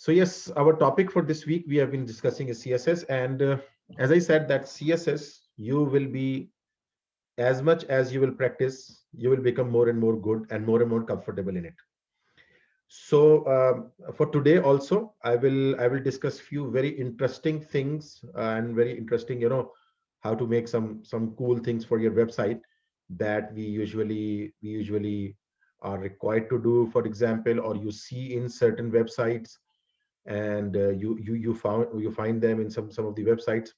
So yes, our topic for this week we have been discussing is CSS, and as I said, that CSS you will be, as much as you will practice, you will become more and more good and more comfortable in it. So for today also, I will discuss few very interesting things and very interesting, how to make some cool things for your website that we usually are required to do, for example, or you see in certain websites, and you find them in some of the websites.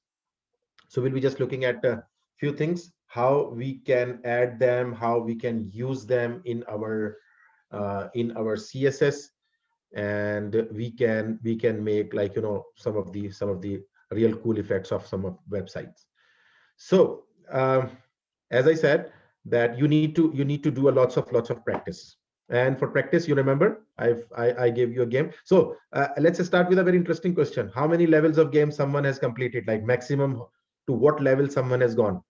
So we'll be just looking at a few things, how we can add them, how we can use them in our CSS, and we can make, like, some of the real cool effects of some of websites. So as I said, that you need to do a lots of practice. And for practice, you remember, I gave you a game. So let's start with a very interesting question. How many levels of game someone has completed, like maximum, to what level someone has gone?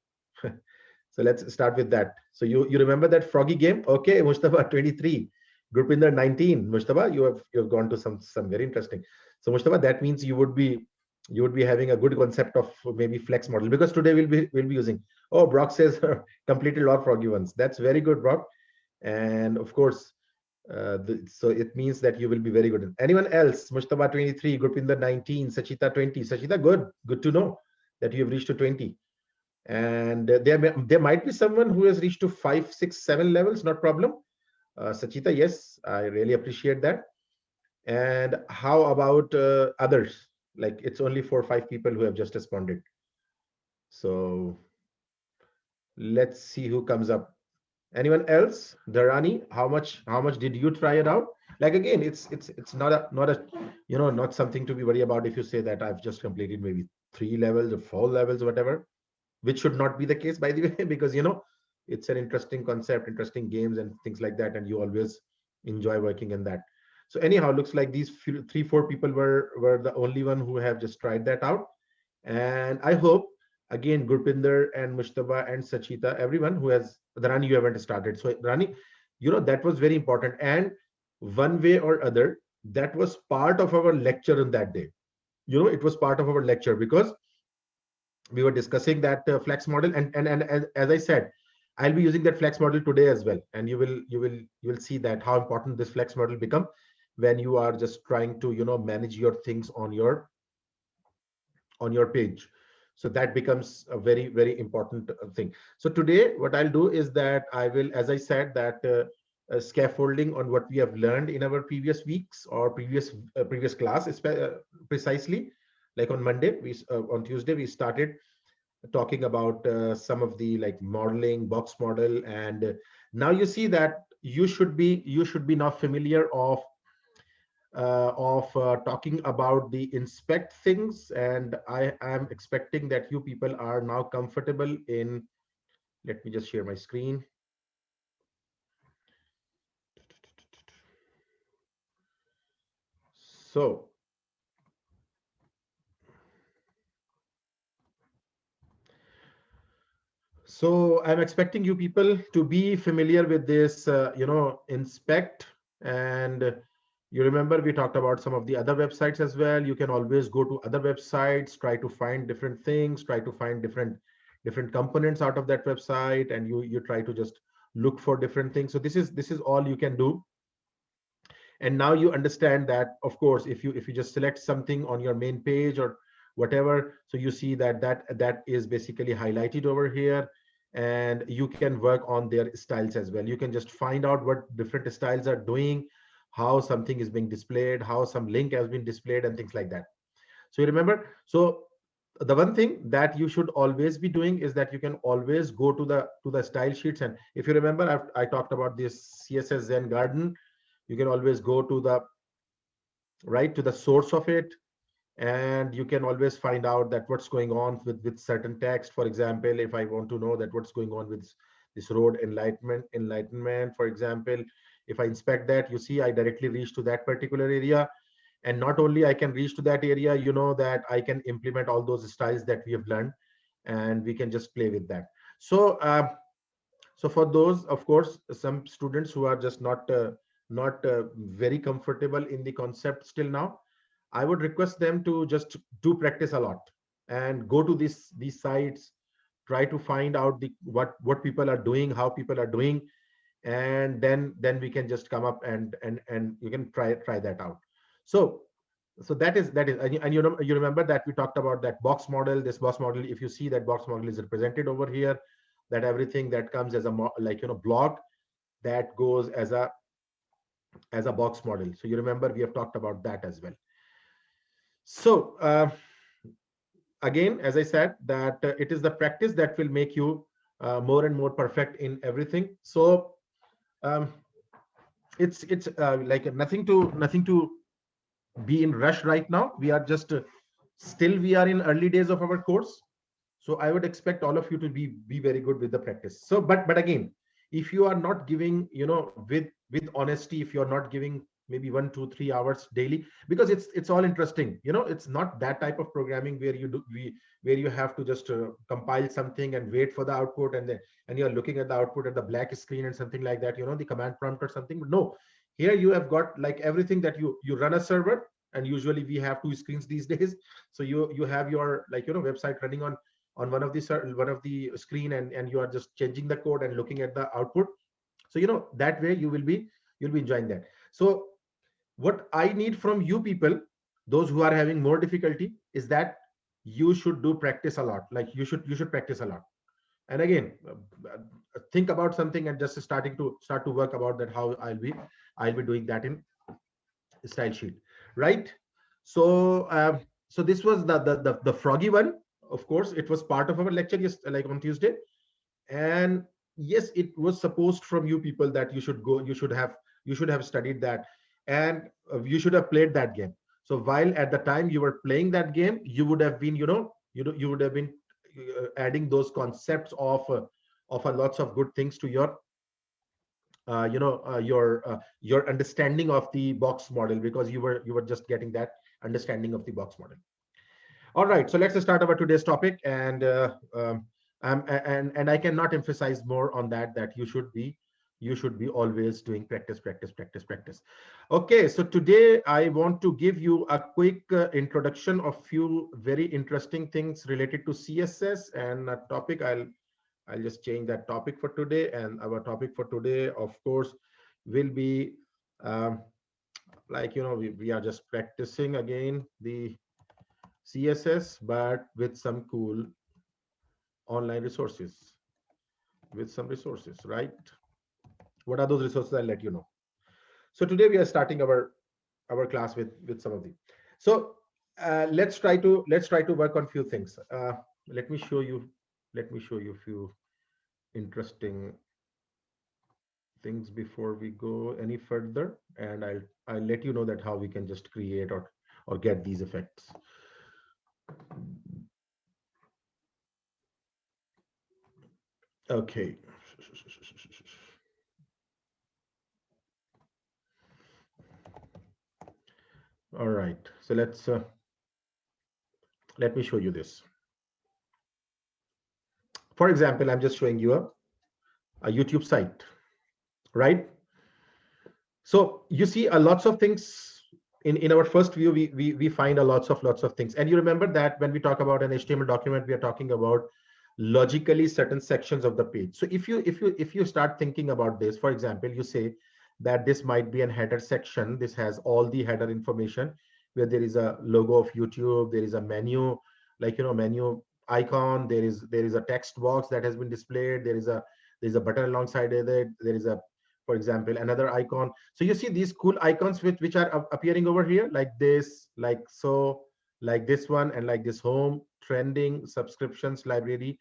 So let's start with that. So you remember that froggy game? Okay, Mustafa 23, Grupinder 19. Mustafa, you have gone to some very interesting. So Mustafa, that means you would be having a good concept of maybe flex model, because today we'll be using. Oh, Brock says completed a lot of froggy ones. That's very good, Brock. And of course, so it means that you will be very good. Anyone else? Mustafa 23, Grupinder 19, Sachita 20. Sachita, good to know that you have reached to 20. And there might be someone who has reached to 5, 6, 7 levels, not problem. Sachita, yes, I really appreciate that. And how about others? Like, it's only 4 or 5 people who have just responded. So let's see who comes up. Anyone else? Dharani, how much did you try it out? Like, again, it's not a not something to be worried about if you say that I've just completed maybe 3 levels or 4 levels, whatever, which should not be the case, by the way, because it's an interesting concept, interesting games and things like that, and you always enjoy working in that. So anyhow, looks like these 3 4 people were the only one who have just tried that out. And I hope, again, Gurpinder and Mushtaba and Sachita, everyone who has. Rani, you haven't started. So Rani, that was very important. And one way or other, that was part of our lecture on that day. It was part of our lecture, because we were discussing that flex model, and as I said, I'll be using that flex model today as well, and you will see that how important this flex model become when you are just trying to manage your things on your page. So that becomes a very very important thing. So today what I'll do is that I will, as I said, that scaffolding on what we have learned in our previous weeks or previous class, precisely. Like on Monday, on Tuesday we started talking about some of the, like, modeling, box model, and now you see that you should be now familiar of talking about the inspect things, and I am expecting that you people are now comfortable in. Let me just share my screen. So I'm expecting you people to be familiar with this, inspect. And you remember we talked about some of the other websites as well. You can always go to other websites, try to find different things, try to find different components out of that website, and you try to just look for different things. So this is all you can do. And now you understand that, of course, if you just select something on your main page or whatever, so you see that is basically highlighted over here, and you can work on their styles as well. You can just find out what different styles are doing, how something is being displayed, how some link has been displayed, and things like that. So you remember. So the one thing that you should always be doing is that you can always go to the style sheets. And if you remember, I talked about this CSS Zen Garden. You can always go to the right, to the source of it, and you can always find out that what's going on with certain text. For example, if I want to know that what's going on with this road enlightenment, for example, if I inspect that, you see I directly reach to that particular area. And not only I can reach to that area, that I can implement all those styles that we have learned, and we can just play with that. So for those, of course, some students who are just not very comfortable in the concept still now, I would request them to just do practice a lot and go to these sites, try to find out what people are doing, how people are doing, and then we can just come up and you can try that out. So that is and you remember that we talked about that box model. This box model, if you see, that box model is represented over here, that everything that comes as a blog, that goes as a box model. So you remember we have talked about that as well. So again, as I said, that it is the practice that will make you more and more perfect in everything. So um, it's like nothing to be in rush right now. We are just still we are in early days of our course. So I would expect all of you to be very good with the practice. So but again, if you are not giving, with honesty, if you're not giving maybe 1 2 3 hours daily, because it's all interesting, it's not that type of programming where where you have to just compile something and wait for the output, and you're looking at the output at the black screen and something like that, the command prompt or something. No, here you have got like everything, that you run a server, and usually we have two screens these days. So you have your, website running on one of the screen, and you are just changing the code and looking at the output. So that way you'll be enjoying that. So what I need from you people, those who are having more difficulty, is that you should do practice a lot. Like you should practice a lot. And again, think about something and just start to work about that, how I'll be doing that in style sheet, right? So so this was the froggy one. Of course, it was part of our lecture, yes, like on Tuesday. And yes, it was supposed from you people that you should have studied that, and you should have played that game. So while at the time you were playing that game, you would have been, you would have been adding those concepts of a lots of good things to your understanding of the box model, because you were just getting that understanding of the box model. All right, so let's start our today's topic. And and I cannot emphasize more on that you should be always doing practice, practice, practice, practice. Okay, so today I want to give you a quick introduction of few very interesting things related to CSS, and a topic. I'll just change that topic for today. And our topic for today, of course, will be um, we are just practicing again the CSS, but with some cool online resources, with some resources, right? What are those resources? I'll let you know. So today we are starting our class with some of the. So let's try to work on few things. Let me show you. Let me show you a few interesting things before we go any further, and I'll let you know that how we can just create or get these effects. Okay. All right. So let me show you this. For example, I'm just showing you a YouTube site, right? So you see a lots of things in our first view. We find a lots of things. And you remember that when we talk about an HTML document, we are talking about logically certain sections of the page. So if you start thinking about this, for example, you say that this might be an header section. This has all the header information, where there is a logo of YouTube, there is a menu, menu icon, there is a text box that has been displayed, there's a button alongside it, there is a, for example, another icon. So you see these cool icons which are appearing over here, like this, like this one, and like this: home, trending, subscriptions, library.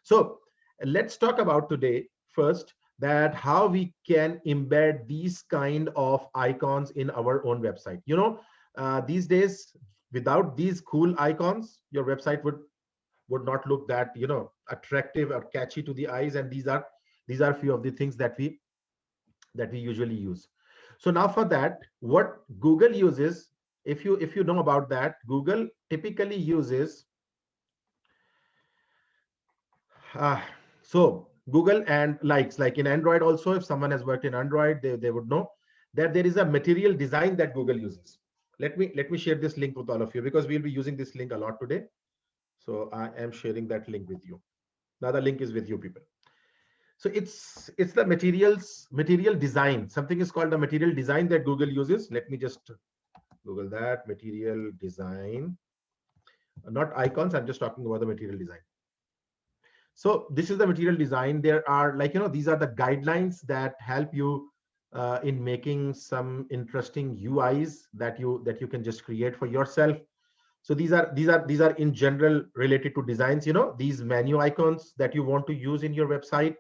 So let's talk about today first that how we can embed these kind of icons in our own website. These days, without these cool icons, your website would not look that attractive or catchy to the eyes. And these are few of the things that we usually use. So now for that, what Google uses, if you know about that, Google typically uses uh, so Google and like in Android also, if someone has worked in Android, they would know that there is a material design that Google uses. let me share this link with all of you, because we'll be using this link a lot today. So I am sharing that link with you. Now the link is with you people. So it's the material design. Something is called the material design that Google uses. Let me just Google that material design, not icons. I'm just talking about the material design. So this is the material design. There are, like, these are the guidelines that help you in making some interesting UIs that you can just create for yourself. So these are in general related to designs. These menu icons that you want to use in your website.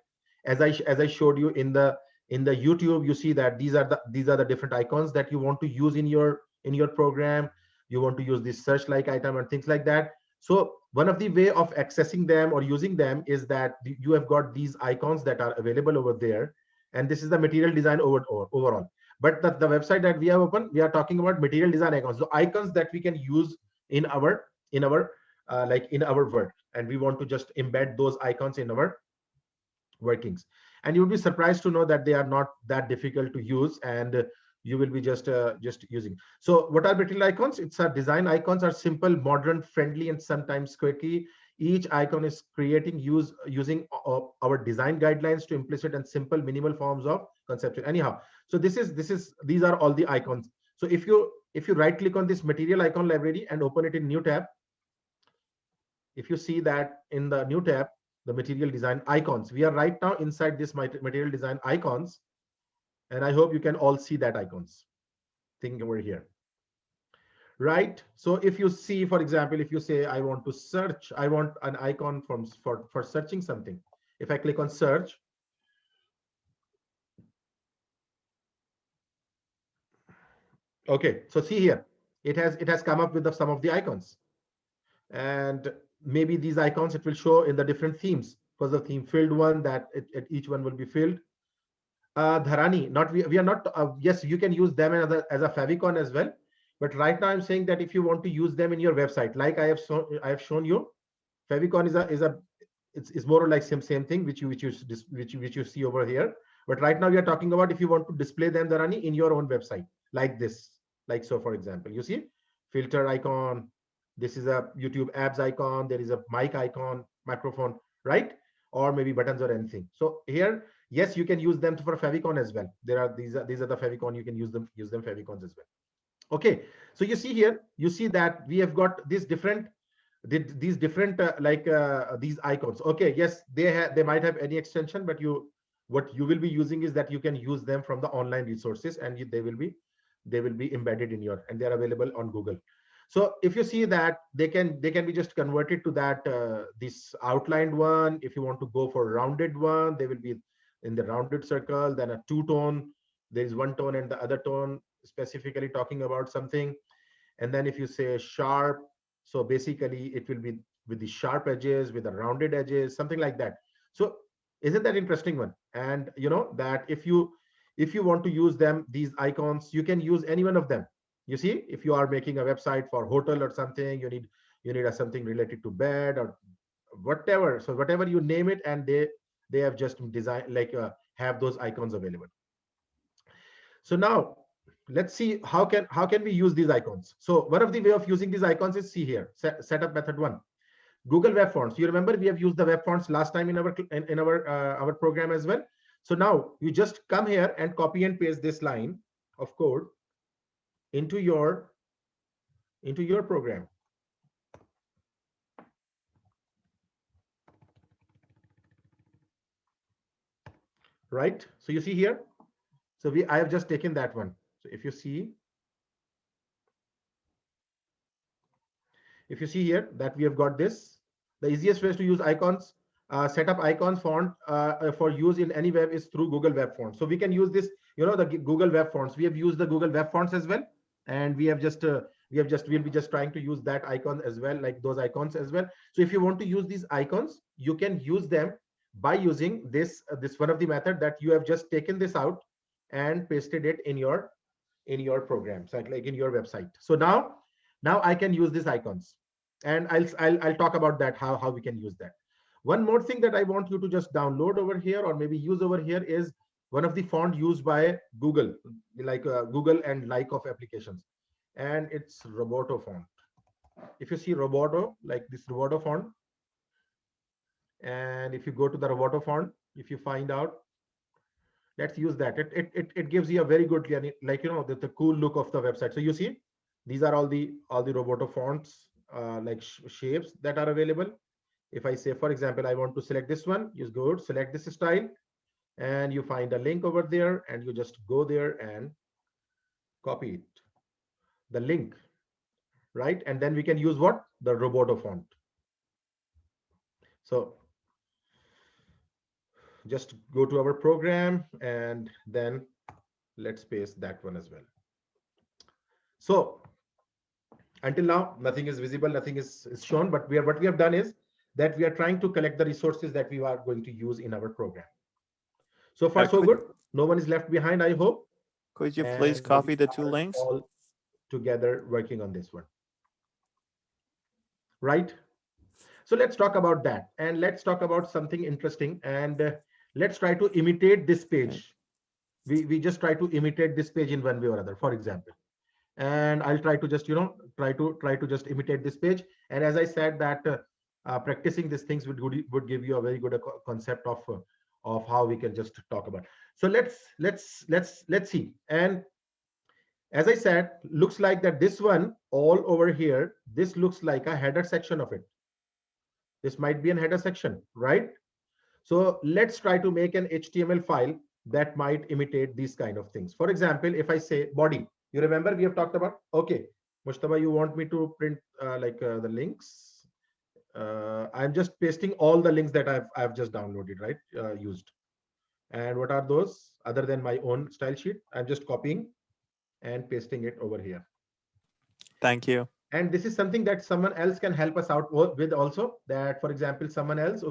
As I showed you in the YouTube, you see that these are the different icons that you want to use in your program. You want to use this search like item and things like that. So one of the way of accessing them or using them is that you have got these icons that are available over there, and this is the material design overall. But the website that we have open, we are talking about material design icons, so icons that we can use in our work, and we want to just embed those icons in our workings. And you will be surprised to know that they are not that difficult to use, and you will be just using. So what are material icons? It's a design icons are simple, modern, friendly, and sometimes quirky. Each icon is creating using our design guidelines to implicit and simple minimal forms of conception. Anyhow, so these are all the icons. So if you right click on this material icon library and open it in new tab, if you see that in the new tab, the material design icons, we are right now inside this material design icons, and I hope you can all see that icons thing over here, right? So if you see, for example, if you say I want to search, I want an icon for searching something. If I click on search, okay, so see here, it has come up with some of the icons. And maybe these icons, it will show in the different themes, because the theme filled one, that each one will be filled. Dharani, not we are not. Yes, you can use them as a favicon as well. But right now, I'm saying that if you want to use them in your website, like I have shown you, favicon is a it's more or like same thing which you see over here. But right now, we are talking about if you want to display them, Dharani, in your own website, like this, like so. For example, you see filter icon. This is a YouTube apps icon. There is a mic icon, microphone, right? Or maybe buttons or anything. So here, yes, you can use them for favicon as well. These are the favicon. You can use them favicons as well. Okay, so you see here, you see that we have got these different these icons. Okay, yes, they might have any extension, but what you will be using is that you can use them from the online resources, and they will be embedded in your, and they are available on Google. So if you see that they can be just converted to that this outlined one. If you want to go for rounded one, they will be in the rounded circle. Then a two tone, there is one tone and the other tone specifically talking about something. And then if you say sharp, so basically it will be with the sharp edges, with the rounded edges, something like that. So isn't that interesting one? And you know that if you want to use them, these icons, you can use any one of them. You see, if you are making a website for hotel or something, you need something related to bed or whatever. So whatever you name it, and they have just designed have those icons available. So now let's see how can we use these icons. So one of the way of using these icons is, see here, setup method one. Google Web Fonts. You remember we have used the web fonts last time in our program as well. So now you just come here and copy and paste this line of code into your program, right? So you see here, so I have just taken that one. So if you see here that we have got this, the easiest ways to use icons, set up icons font for use in any web is through Google Web Fonts. So we can use this, the Google Web Fonts. We have used the Google Web Fonts as well, and we'll be just trying to use that icon as well, like those icons as well. So if you want to use these icons, you can use them by using this one of the method that you have just taken this out and pasted it in your program, so like in your website. So now I can use these icons, and I'll talk about that, how we can use that. One more thing that I want you to just download over here, or maybe use over here, is one of the font used by Google, like Google and like of applications. and it's Roboto font. If you see Roboto, like this Roboto font, and if you go to the Roboto font, if you find out, let's use that. It gives you a very good, like, the cool look of the website. So you see, these are all the Roboto fonts, like shapes that are available. If I say, for example, I want to select this one, you go select this style, and you find a link over there, and you just go there and copy it, the link, right? And then we can use what? The Roboto font. So just go to our program, and then let's paste that one as well. So until now, nothing is visible, nothing is shown, but what we have done is that we are trying to collect the resources that we are going to use in our program. So far, so good. No one is left behind, I hope. Could you please copy the two links? All together working on this one. Right? So let's talk about that. And let's talk about something interesting. And let's try to imitate this page. We just try to imitate this page in one way or other, for example. And I'll try to just, try to just imitate this page. And as I said that practicing these things would give you a very good concept of how we can just talk about. So let's see. And as I said, looks like that this one all over here, this looks like a header section of it. This might be an header section, right? So let's try to make an HTML file that might imitate these kind of things. For example, if I say body, you remember we have talked about, okay, Mushtaba, you want me to print the links. I'm just pasting all the links that I've just downloaded, right? Used. And what are those other than my own style sheet? I'm just copying and pasting it over here. Thank you. And this is something that someone else can help us out with also. That, for example, someone else,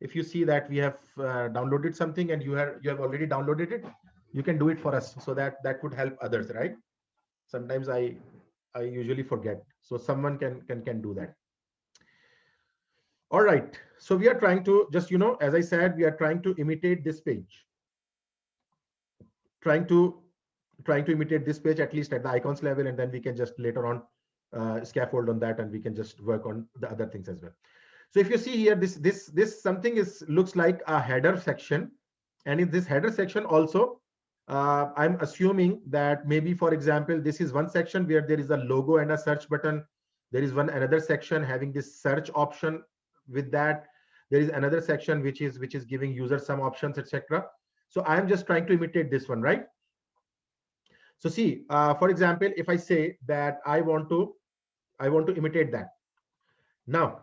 if you see that we have downloaded something and you have already downloaded it, you can do it for us, so that could help others, right? Sometimes I usually forget, so someone can do that. All right, so we are trying to just, as I said, we are trying to imitate this page, trying to imitate this page, at least at the icons level, and then we can just later on scaffold on that, and we can just work on the other things as well. So if you see here, this something looks like a header section, and in this header section also, I'm assuming that maybe, for example, this is one section where there is a logo and a search button. There is another section having this search option. With that, there is another section which is giving users some options, etc. So I'm just trying to imitate this one, right? So see, for example, if I say that I want to imitate that. Now,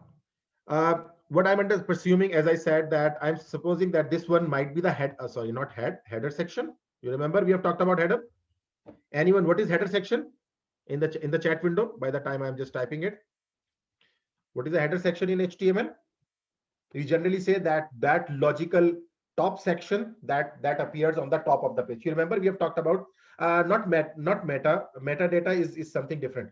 what I'm presuming, as I said, that I'm supposing that this one might be the header section. You remember we have talked about header. Anyone, what is header section in the chat window? By the time I'm just typing it, what is the header section in HTML? We generally say that logical top section that appears on the top of the page. You remember we have talked about not metadata is something different.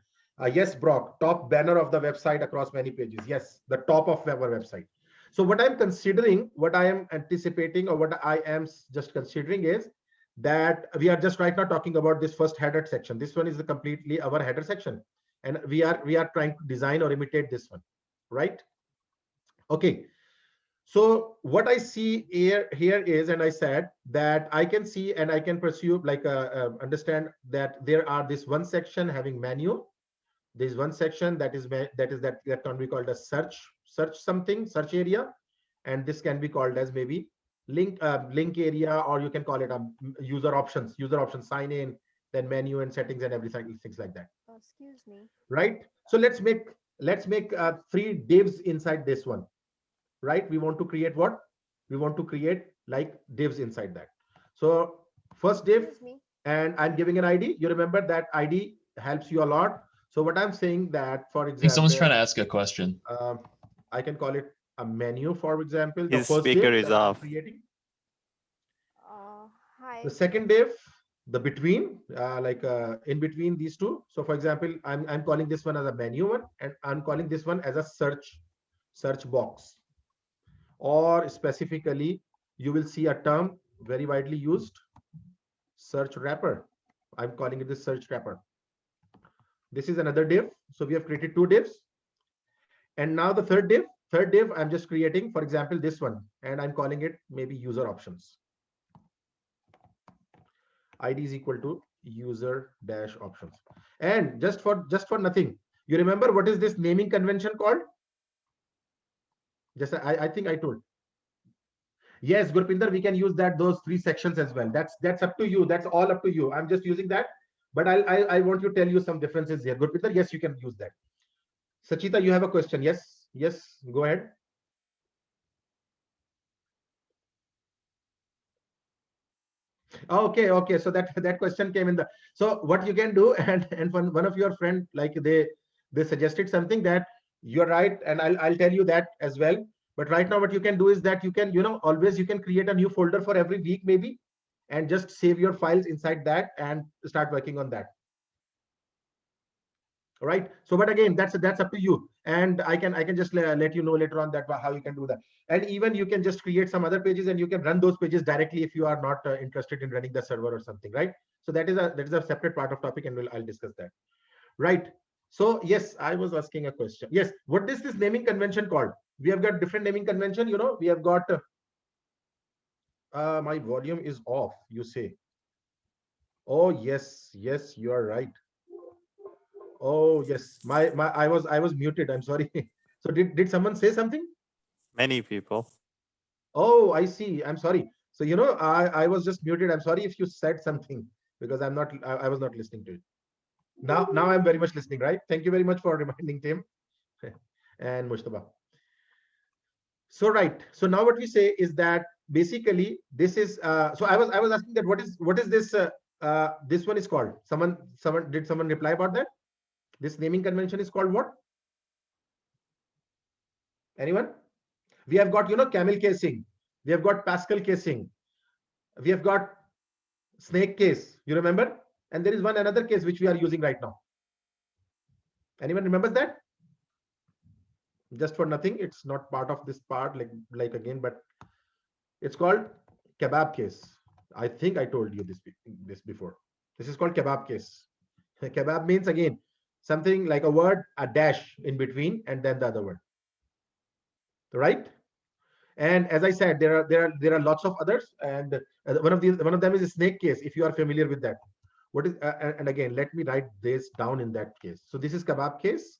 Yes, Brock, top banner of the website across many pages. Yes, the top of our website. So what I'm considering, what I am anticipating, or what I am just considering is that we are just right now talking about this first header section. This one is completely our header section, and we are trying to design or imitate this one, right? Okay. So what I see here is, and I said that I can see and I can pursue, like understand that there are this one section having menu. There's one section that can be called a search area, and this can be called as maybe link area, or you can call it a user options, sign in, then menu and settings and everything, things like that. Excuse me. Right. So let's make 3 divs inside this one. Right, we want to create what? We want to create like divs inside that. So first div, and I'm giving an ID. You remember that ID helps you a lot. So what I'm saying that, for example, I think someone's trying to ask a question. I can call it a menu, for example. His speaker is off. Hi. The second div, the between, in between these two. So for example, I'm calling this one as a menu one, and I'm calling this one as a search box. Or specifically, you will see a term very widely used, search wrapper. I'm calling it the search wrapper. This is another div. So we have created two divs. And now the third div, I'm just creating, for example, this one, and I'm calling it maybe user options. ID is equal to user dash options. And just for nothing, you remember what is this naming convention called? Just I think I told. Yes, Gurpinder, we can use those three sections as well. That's up to you. That's all up to you. I'm just using that, but I want to tell you some differences here. Gurpinder, yes, you can use that. Sachita, you have a question? Yes, yes, go ahead. Okay, okay. So that question came in the. So what you can do, and one of your friend, like they suggested something that you're right, and I'll tell you that as well. But right now, what you can do is that you can, always you can create a new folder for every week maybe, and just save your files inside that and start working on that. All right. So but again, that's up to you, and I can just let you know later on that how you can do that. And even you can just create some other pages and you can run those pages directly if you are not interested in running the server or something, right? So that is a separate part of topic, and I'll discuss that. Right. So yes, I was asking a question. Yes, what is this naming convention called? We have got different naming convention. We have got my volume is off, you say. Oh yes, yes, you are right. Oh yes, my I was muted. I'm sorry. So did someone say something? Many people. Oh, I see. I'm sorry. So I was just muted. I'm sorry if you said something because I was not listening to it. Now I'm very much listening. Right. Thank you very much for reminding Tim and Mustafa. So right. So now what we say is that basically this is. So I was asking that what is this this one is called. Someone reply about that? This naming convention is called what? Anyone? We have got camel casing, we have got Pascal casing, we have got snake case, you remember? And there is one another case which we are using right now. Anyone remembers that? Just for nothing, it's not part of this part, like again, but it's called kebab case. I think I told you this before. This is called kebab case. Kebab means again something like a word, a dash in between, and then the other word, right? And as I said, there are lots of others, and one of them is a snake case. If you are familiar with that, what is and again, let me write this down in that case. So this is kebab case,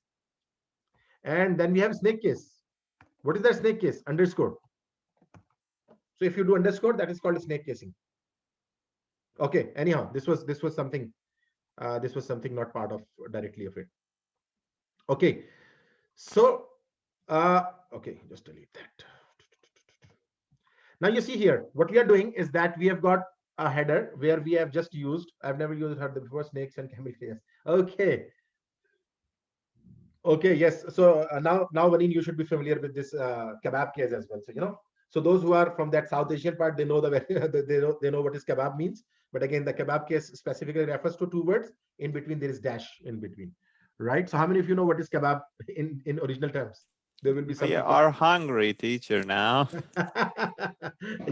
and then we have snake case. What is that snake case? Underscore. So if you do underscore, that is called a snake casing. Okay. Anyhow, this was something. This was something not part of directly of it. Okay. So okay, just delete that. Now you see here, what we are doing is that we have got a header where we have just used, I've never used heard before, snakes and camel case. Okay. Okay, yes. So now Vaneen, you should be familiar with this kebab case as well. So those who are from that South Asian part, they know they know what is kebab means. But again, the kebab case specifically refers to two words. In between, there is dash in between, right? So how many of you know what is kebab in original terms? There will be some We people. are hungry, teacher, now.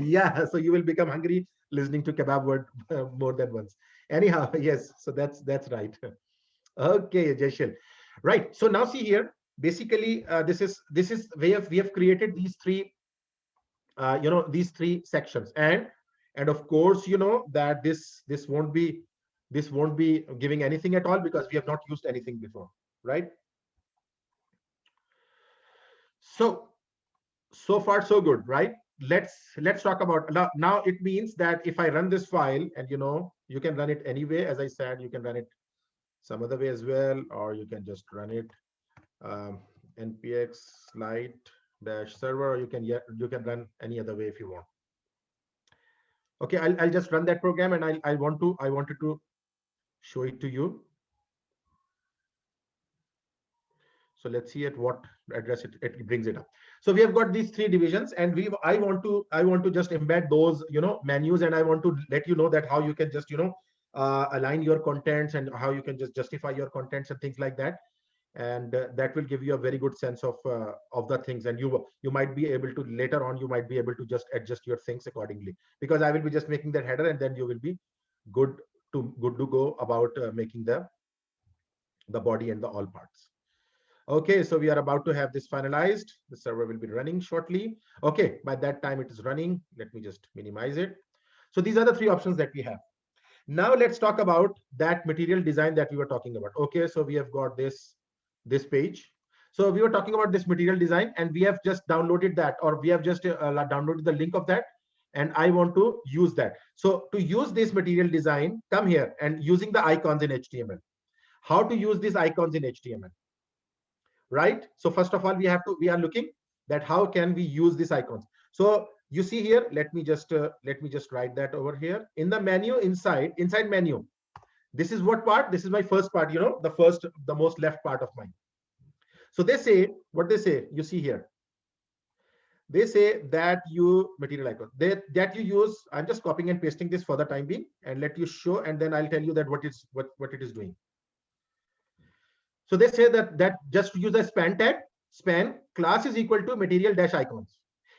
Yeah, so you will become hungry listening to kebab word more than once. Anyhow, yes, so that's right. Okay, Jeshil. Right. So now see here, basically, this is we have created these three, these three sections, and of course, that this won't be giving anything at all because we have not used anything before, right? So far so good, right? Let's talk about now. It means that if I run this file, and you can run it anyway. As I said, you can run it some other way as well, or you can just run it npx slide dash server, or you can run any other way if you want. Okay, I'll just run that program, and I wanted to show it to you. So let's see at what address it brings it up. So we have got these three divisions, and I want to just embed those menus, and I want to let you know that how you can just align your contents, and how you can just justify your contents and things like that. And that will give you a very good sense of the things, and you might be able to later on, you might be able to just adjust your things accordingly, because I will be just making that header, and then you will be good to go about making the body and the all parts. Okay, so we are about to have this finalized. The server will be running shortly. Okay, by that time it is running. Let me just minimize it. So these are the three options that we have. Now let's talk about that material design that we were talking about. Okay, so we have got this page. So we were talking about this material design, and we have just downloaded that, or we have just downloaded the link of that, and I want to use that. So to use this material design, come here and using the icons in HTML. How to use these icons in HTML, right? So first of all, we are looking that how can we use these icons. So you see here, let me just write that over here in the menu, inside menu. This is what part? This is my first part, the most left part of mine. So they say, what they say, you see here, they say that you material icon that you use. I'm just copying and pasting this for the time being and let you show, and then I'll tell you that what it is doing. So they say that just use a span tag. Span class is equal to material dash icons,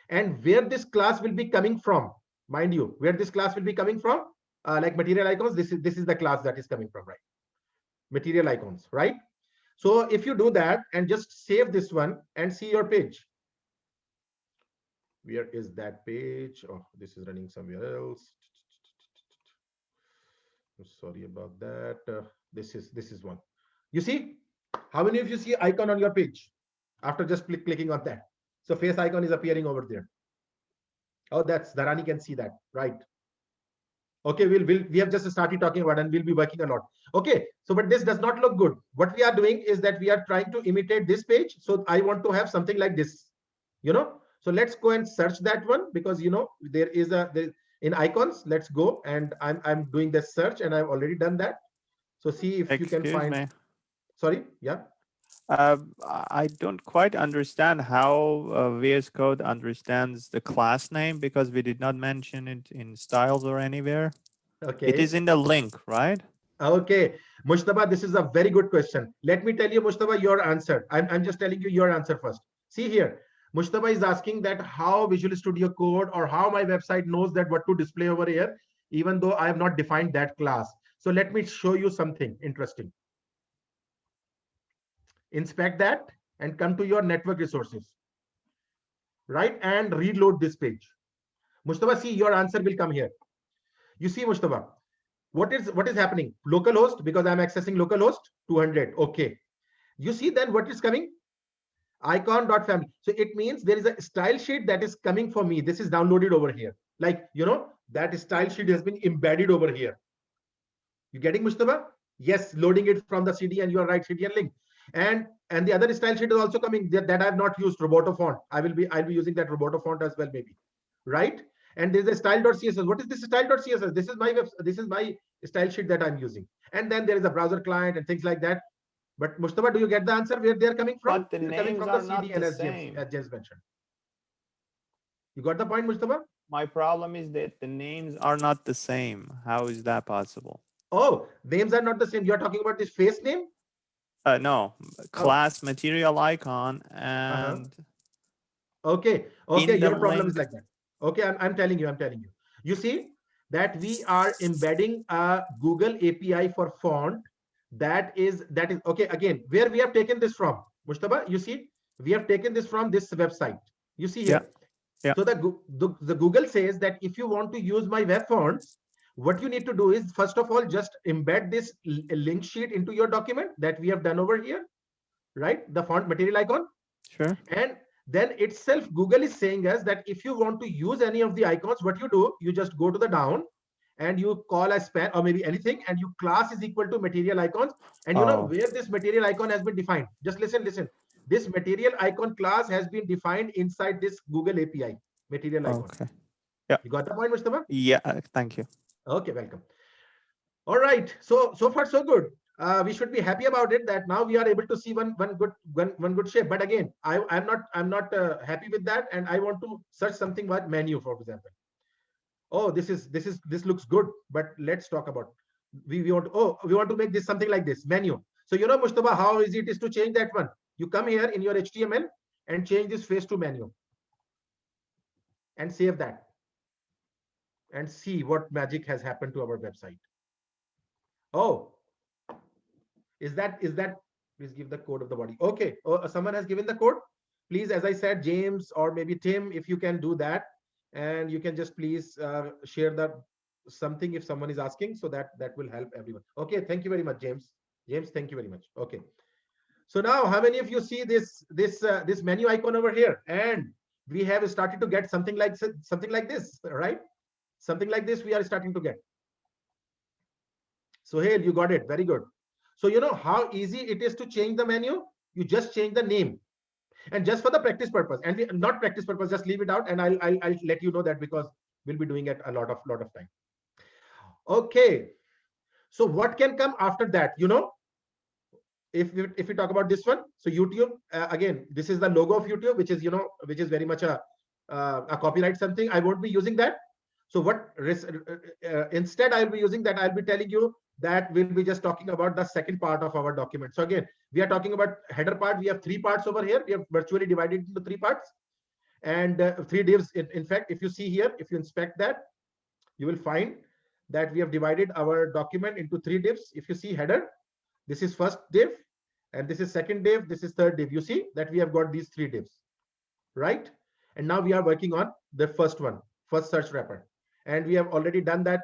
and where this class will be coming from, mind you, where this class will be coming from, like material icons. This is the class that is coming from, right? Material icons, right? So if you do that and just save this one and see your page. Where is that page? Oh, this is running somewhere else. I'm sorry about that. This is one. You see, how many of you see icon on your page after just clicking on that? So face icon is appearing over there. Oh, that's Dharani can see that, right? Okay, we have just started talking about, and we'll be working a lot. Okay, so but this does not look good. What we are doing is that we are trying to imitate this page. So I want to have something like this, So let's go and search that one, because there is in icons. Let's go, and I'm doing the search, and I've already done that. So see if you can Excuse find. me. Sorry, yeah. I don't quite understand how VS Code understands the class name, because we did not mention it in styles or anywhere. Okay. It is in the link, right? Okay, Mushtaba, this is a very good question. Let me tell you, Mushtaba, your answer. I'm just telling you your answer first. See here, Mushtaba is asking that how Visual Studio Code or how my website knows that what to display over here, even though I have not defined that class. So let me show you something interesting. Inspect that and come to your network resources, right? And reload this page. Mushtaba, see, your answer will come here. You see, Mushtaba, what is happening? Localhost, because I'm accessing localhost 200. Okay. You see then what is coming? Icon.family. So it means there is a style sheet that is coming for me. This is downloaded over here. Like, that style sheet has been embedded over here. You getting, Mustafa? Yes, loading it from the CD, and you are right, CD and link. And the other style sheet is also coming that I have not used, Roboto font. I'll be using that Roboto font as well, maybe. Right? And there's a style.css. What is this style.css? This is my style sheet that I'm using. And then there is a browser client and things like that. But Mustafa, do you get the answer where they're coming from? But the They're coming names from are the not CD the and as same. James mentioned. You got the point, Mustafa? My problem is that the names are not the same. How is that possible? Oh, names are not the same. You're talking about this face name? No, class material icon and. Okay, In the your problem is link. like that. Okay, I'm telling you. You see that we are embedding a Google API for font. That is okay. Again, where we have taken this from, Mustafa? You see, we have taken this from this website. You see here. Yeah. So the Google says that if you want to use my web fonts, what you need to do is, first of all, just embed this link sheet into your document that we have done over here, right? The font material icon. Sure. And then itself, Google is saying us that if you want to use any of the icons, what you do, you just go to the down and you call a span or maybe anything, and you class is equal to material icons. And you know where this material icon has been defined. Just listen. This material icon class has been defined inside this Google API material icon. Okay. Yeah. You got the point, Mustafa? Yeah. Thank you. Okay, welcome. All right. So far so good. We should be happy about it that now we are able to see one good shape. But again, I'm not happy with that, and I want to search something like menu, for example. Oh, this looks good, but let's talk about we want to make this something like this menu. So Mustafa, how easy it is to change that one. You come here in your HTML and change this face to menu and save that and see what magic has happened to our website. Oh, Is that please give the code of the body. Okay. Oh, someone has given the code. Please, as I said, James or maybe Tim, if you can do that, and you can just please share the something if someone is asking, so that will help everyone. Okay. Thank you very much, James. James, thank you very much. Okay. So now, how many of you see this menu icon over here? And we have started to get something like this, right? Something like this we are starting to get. So hey, you got it. Very good. So you know how easy it is to change the menu. You just change the name, and just for the practice purpose, and not practice purpose, just leave it out, and I'll let you know that, because we'll be doing it a lot of time. Okay. So what can come after that? You know, if we talk about this one, so YouTube, again, this is the logo of YouTube, which is, you know, which is very much a copyright something. I won't be using that. So what instead I'll be using that, I'll be telling you that we'll be just talking about the second part of our document. So again, we are talking about header part. We have 3 parts over here. We have virtually divided into 3 parts and 3 divs. In fact, if you see here, if you inspect that, you will find that we have divided our document into 3 divs. If you see header, this is first div, and this is second div, this is third div. You see that we have got these 3 divs, right? And now we are working on the first one, first search wrapper, and we have already done that.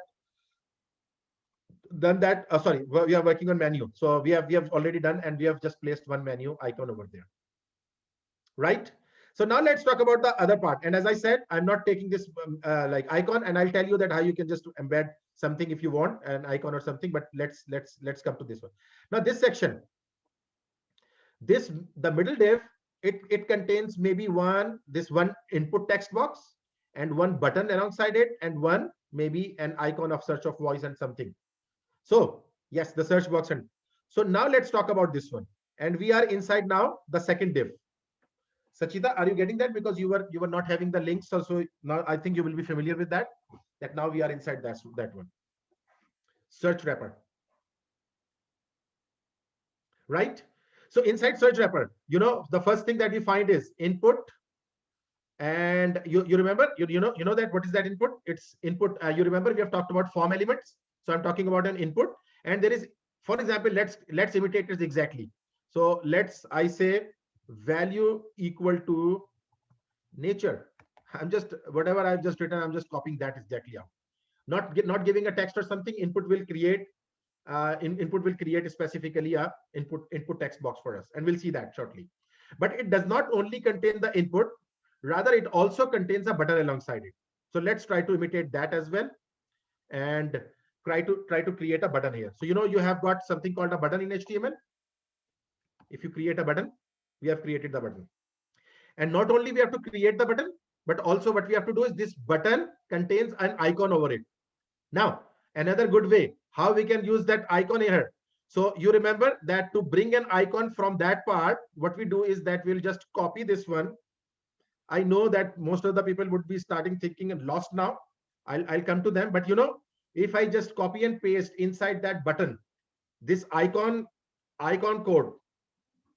Sorry, we are working on menu. So we have already done, and we have just placed one menu icon over there, right? So now let's talk about the other part. And as I said, I'm not taking this like icon, and I'll tell you that how you can just embed something if you want an icon or something. But let's come to this one. Now this section, the middle div, it contains maybe one input text box and one button alongside it, and one maybe an icon of search of voice and something. So yes, the search box. And so now let's talk about this one. And we are inside now the second div. Sachita, are you getting that? Because you were not having the links. So now I think you will be familiar with that. That now we are inside that one. Search wrapper. Right? So inside search wrapper, you know, the first thing that we find is input. And you remember, you know that what is that input? It's input. You remember we have talked about form elements. So I'm talking about an input, and there is, for example, let's imitate this exactly. So I say value equal to nature. I'm just, whatever I've just written, I'm just copying that exactly out. Not giving a text or something. Input will create specifically a input text box for us, and we'll see that shortly. But it does not only contain the input, rather it also contains a button alongside it. So let's try to imitate that as well, and try to create a button here. So you know, you have got something called a button in HTML. If you create a button, we have created the button. And not only we have to create the button, but also what we have to do is this button contains an icon over it. Now, another good way how we can use that icon here. So you remember that to bring an icon from that part, what we do is that we'll just copy this one. I know that most of the people would be starting thinking and lost now. I'll come to them, but you know, if I just copy and paste inside that button this icon code,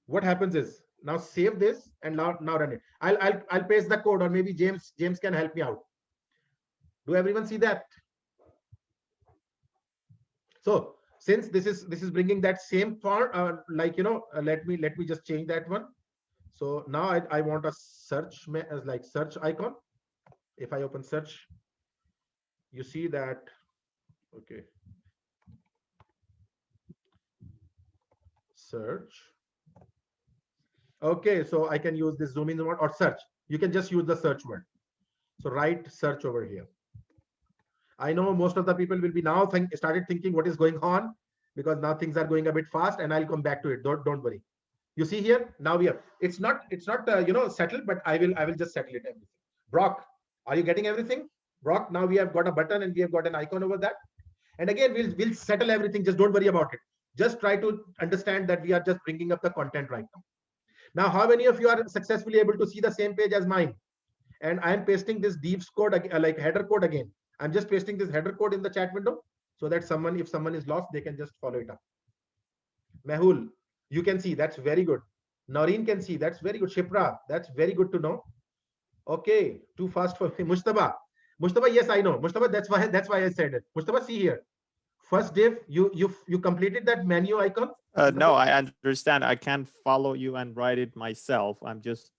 what happens is, now save this and now run it. I'll paste the code, or maybe James can help me out. Do everyone see that? So since this is bringing that same part, like, you know, let me just change that one. So now I want a search as like search icon. If I open search, you see that. Okay. Search. Okay, so I can use this zoom in word or search. You can just use the search word. So write search over here. I know most of the people will be now started thinking what is going on, because now things are going a bit fast, and I'll come back to it. Don't worry. You see here, now we have, it's not you know, settled, but I will just settle it everything. Brock, are you getting everything? Brock, now we have got a button and we have got an icon over that. And again, we'll settle everything. Just don't worry about it. Just try to understand that we are just bringing up the content right now. Now, how many of you are successfully able to see the same page as mine? And I'm pasting this divs code, like header code again. I'm just pasting this header code in the chat window, so that if someone is lost, they can just follow it up. Mehul, you can see, that's very good. Noreen can see, that's very good. Shipra, that's very good to know. Okay, too fast for me. Mustafa, yes, I know. Mustafa, that's why I said it. Mustafa, see here. First div, you completed that menu icon. No, I understand. I can't follow you and write it myself. I'm just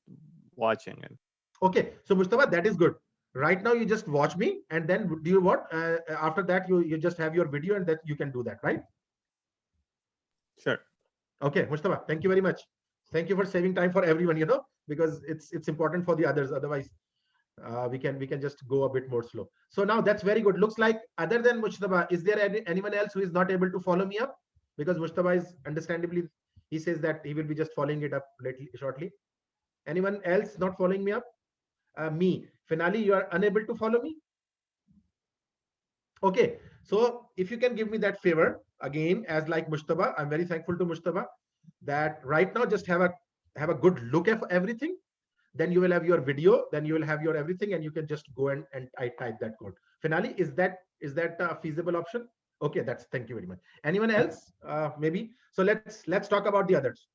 watching it. Okay, so Mustafa, that is good. Right now, you just watch me, and then do you what? After that, you just have your video, and that you can do that, right? Sure. Okay, Mustafa, thank you very much. Thank you for saving time for everyone. Because it's important for the others. Otherwise, we can just go a bit more slow. So now that's very good. Looks like other than Mustafa, is there anyone else who is not able to follow me up? Because Mustafa is understandably, he says that he will be just following it up shortly. Anyone else not following me up? Me, Finale, you are unable to follow me. Okay, so if you can give me that favor again, as like Mustafa, I'm very thankful to Mustafa that right now just have a good look at everything. Then you will have your video, then you will have your everything, and you can just go and I type that code. Finale, is that a feasible option? Okay, that's, thank you very much. Anyone else? Maybe. So let's talk about the others.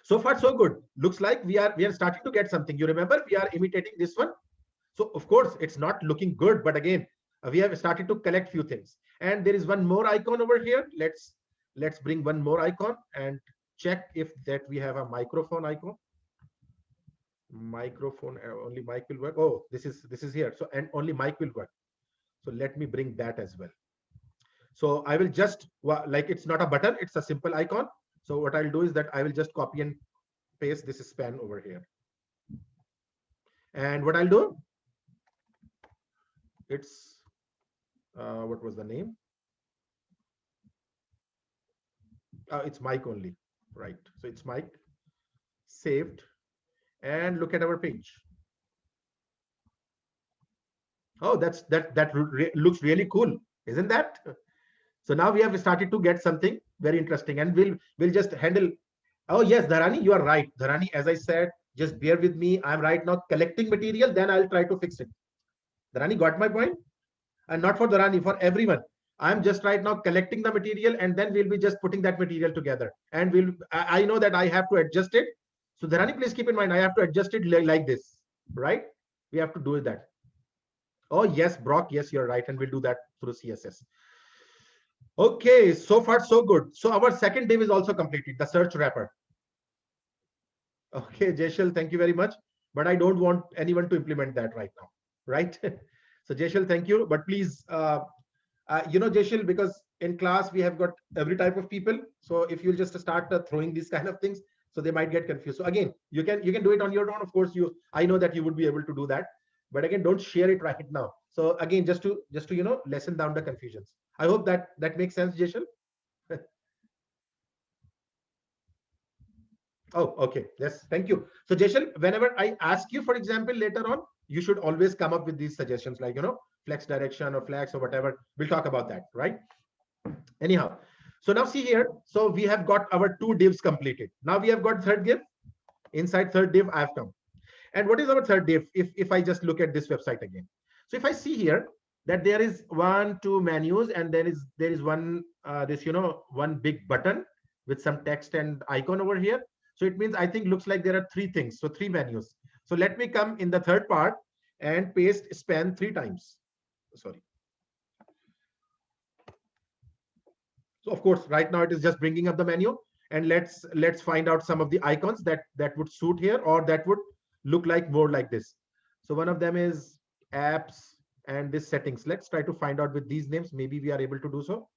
So far so good. Looks like we are starting to get something. You remember we are imitating this one. So of course it's not looking good, but again we have started to collect few things. And there is one more icon over here. Let's bring one more icon and check if that we have a microphone icon. Microphone, only mic will work. Oh, this is here. So, and only mic will work. So let me bring that as well. So I will just, like, it's not a button, it's a simple icon. So what I'll do is that I will just copy and paste this span over here. And what I'll do, it's what was the name? It's mic only, right? So it's mic, saved, and look at our page. Oh, that looks really cool, isn't that? So now we have started to get something very interesting, and we'll just handle. Oh yes, Dharani, you are right. Dharani, as I said, just bear with me. I'm right now collecting material, then I'll try to fix it. Dharani, got my point? And not for Dharani, for everyone. I'm just right now collecting the material, and then we'll be just putting that material together. And I know that I have to adjust it. So Dharani, please keep in mind, I have to adjust it like this, right? We have to do that. Oh yes, Brock, yes, you're right. And we'll do that through CSS. Okay, so far so good. So our second div is also completed, the search wrapper. Okay, Jeshal, thank you very much. But I don't want anyone to implement that right now, right? So Jeshal, thank you. But please, Jeshal, because in class we have got every type of people. So if you'll just start throwing these kind of things, so they might get confused. So again, you can do it on your own. Of course, I know that you would be able to do that. But again, don't share it right now. So again, just to lessen down the confusions. I hope that makes sense, Jeshal. Oh, okay. Yes, thank you. So Jeshal, whenever I ask you, for example, later on, you should always come up with these suggestions, like flex direction or flex or whatever. We'll talk about that, right? Anyhow, so now see here. So we have got our two divs completed. Now we have got third div. Inside third div, I have come. And what is our third div? If I just look at this website again. So if I see here that there is 1, 2 menus, and there is one one big button with some text and icon over here. So it means, I think, looks like there are 3 things. So 3 menus. So let me come in the third part and paste span 3 times. Sorry. So of course, right now it is just bringing up the menu, and let's find out some of the icons that would suit here, or that would look like more like this. So one of them is apps and this settings. Let's try to find out with these names. Maybe we are able to do so.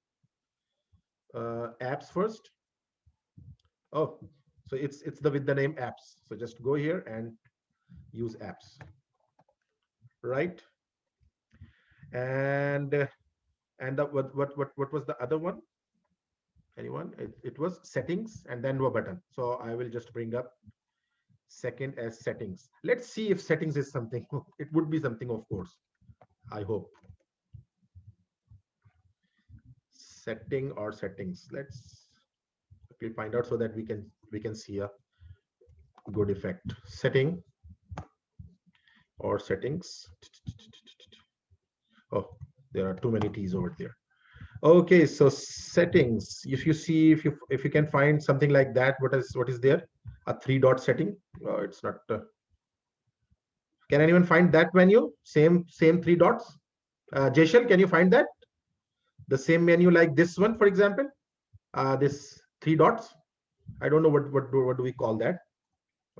Apps first. Oh, so it's with the name apps. So just go here and use apps, right? And what was the other one? Anyone? It was settings and then a button. So I will just bring up second as settings. Let's see if settings is something. It would be something, of course. I hope. Setting or settings. Let's quickly find out so that we can see a good effect. Setting or settings. Oh, there are too many T's over there. Okay, so settings. If you can find something like that, what is there? A 3-dot setting. Oh, it's not. Can anyone find that menu? Same 3 dots. Jeshal, can you find that? The same menu like this one, for example. This 3 dots. I don't know what do we call that.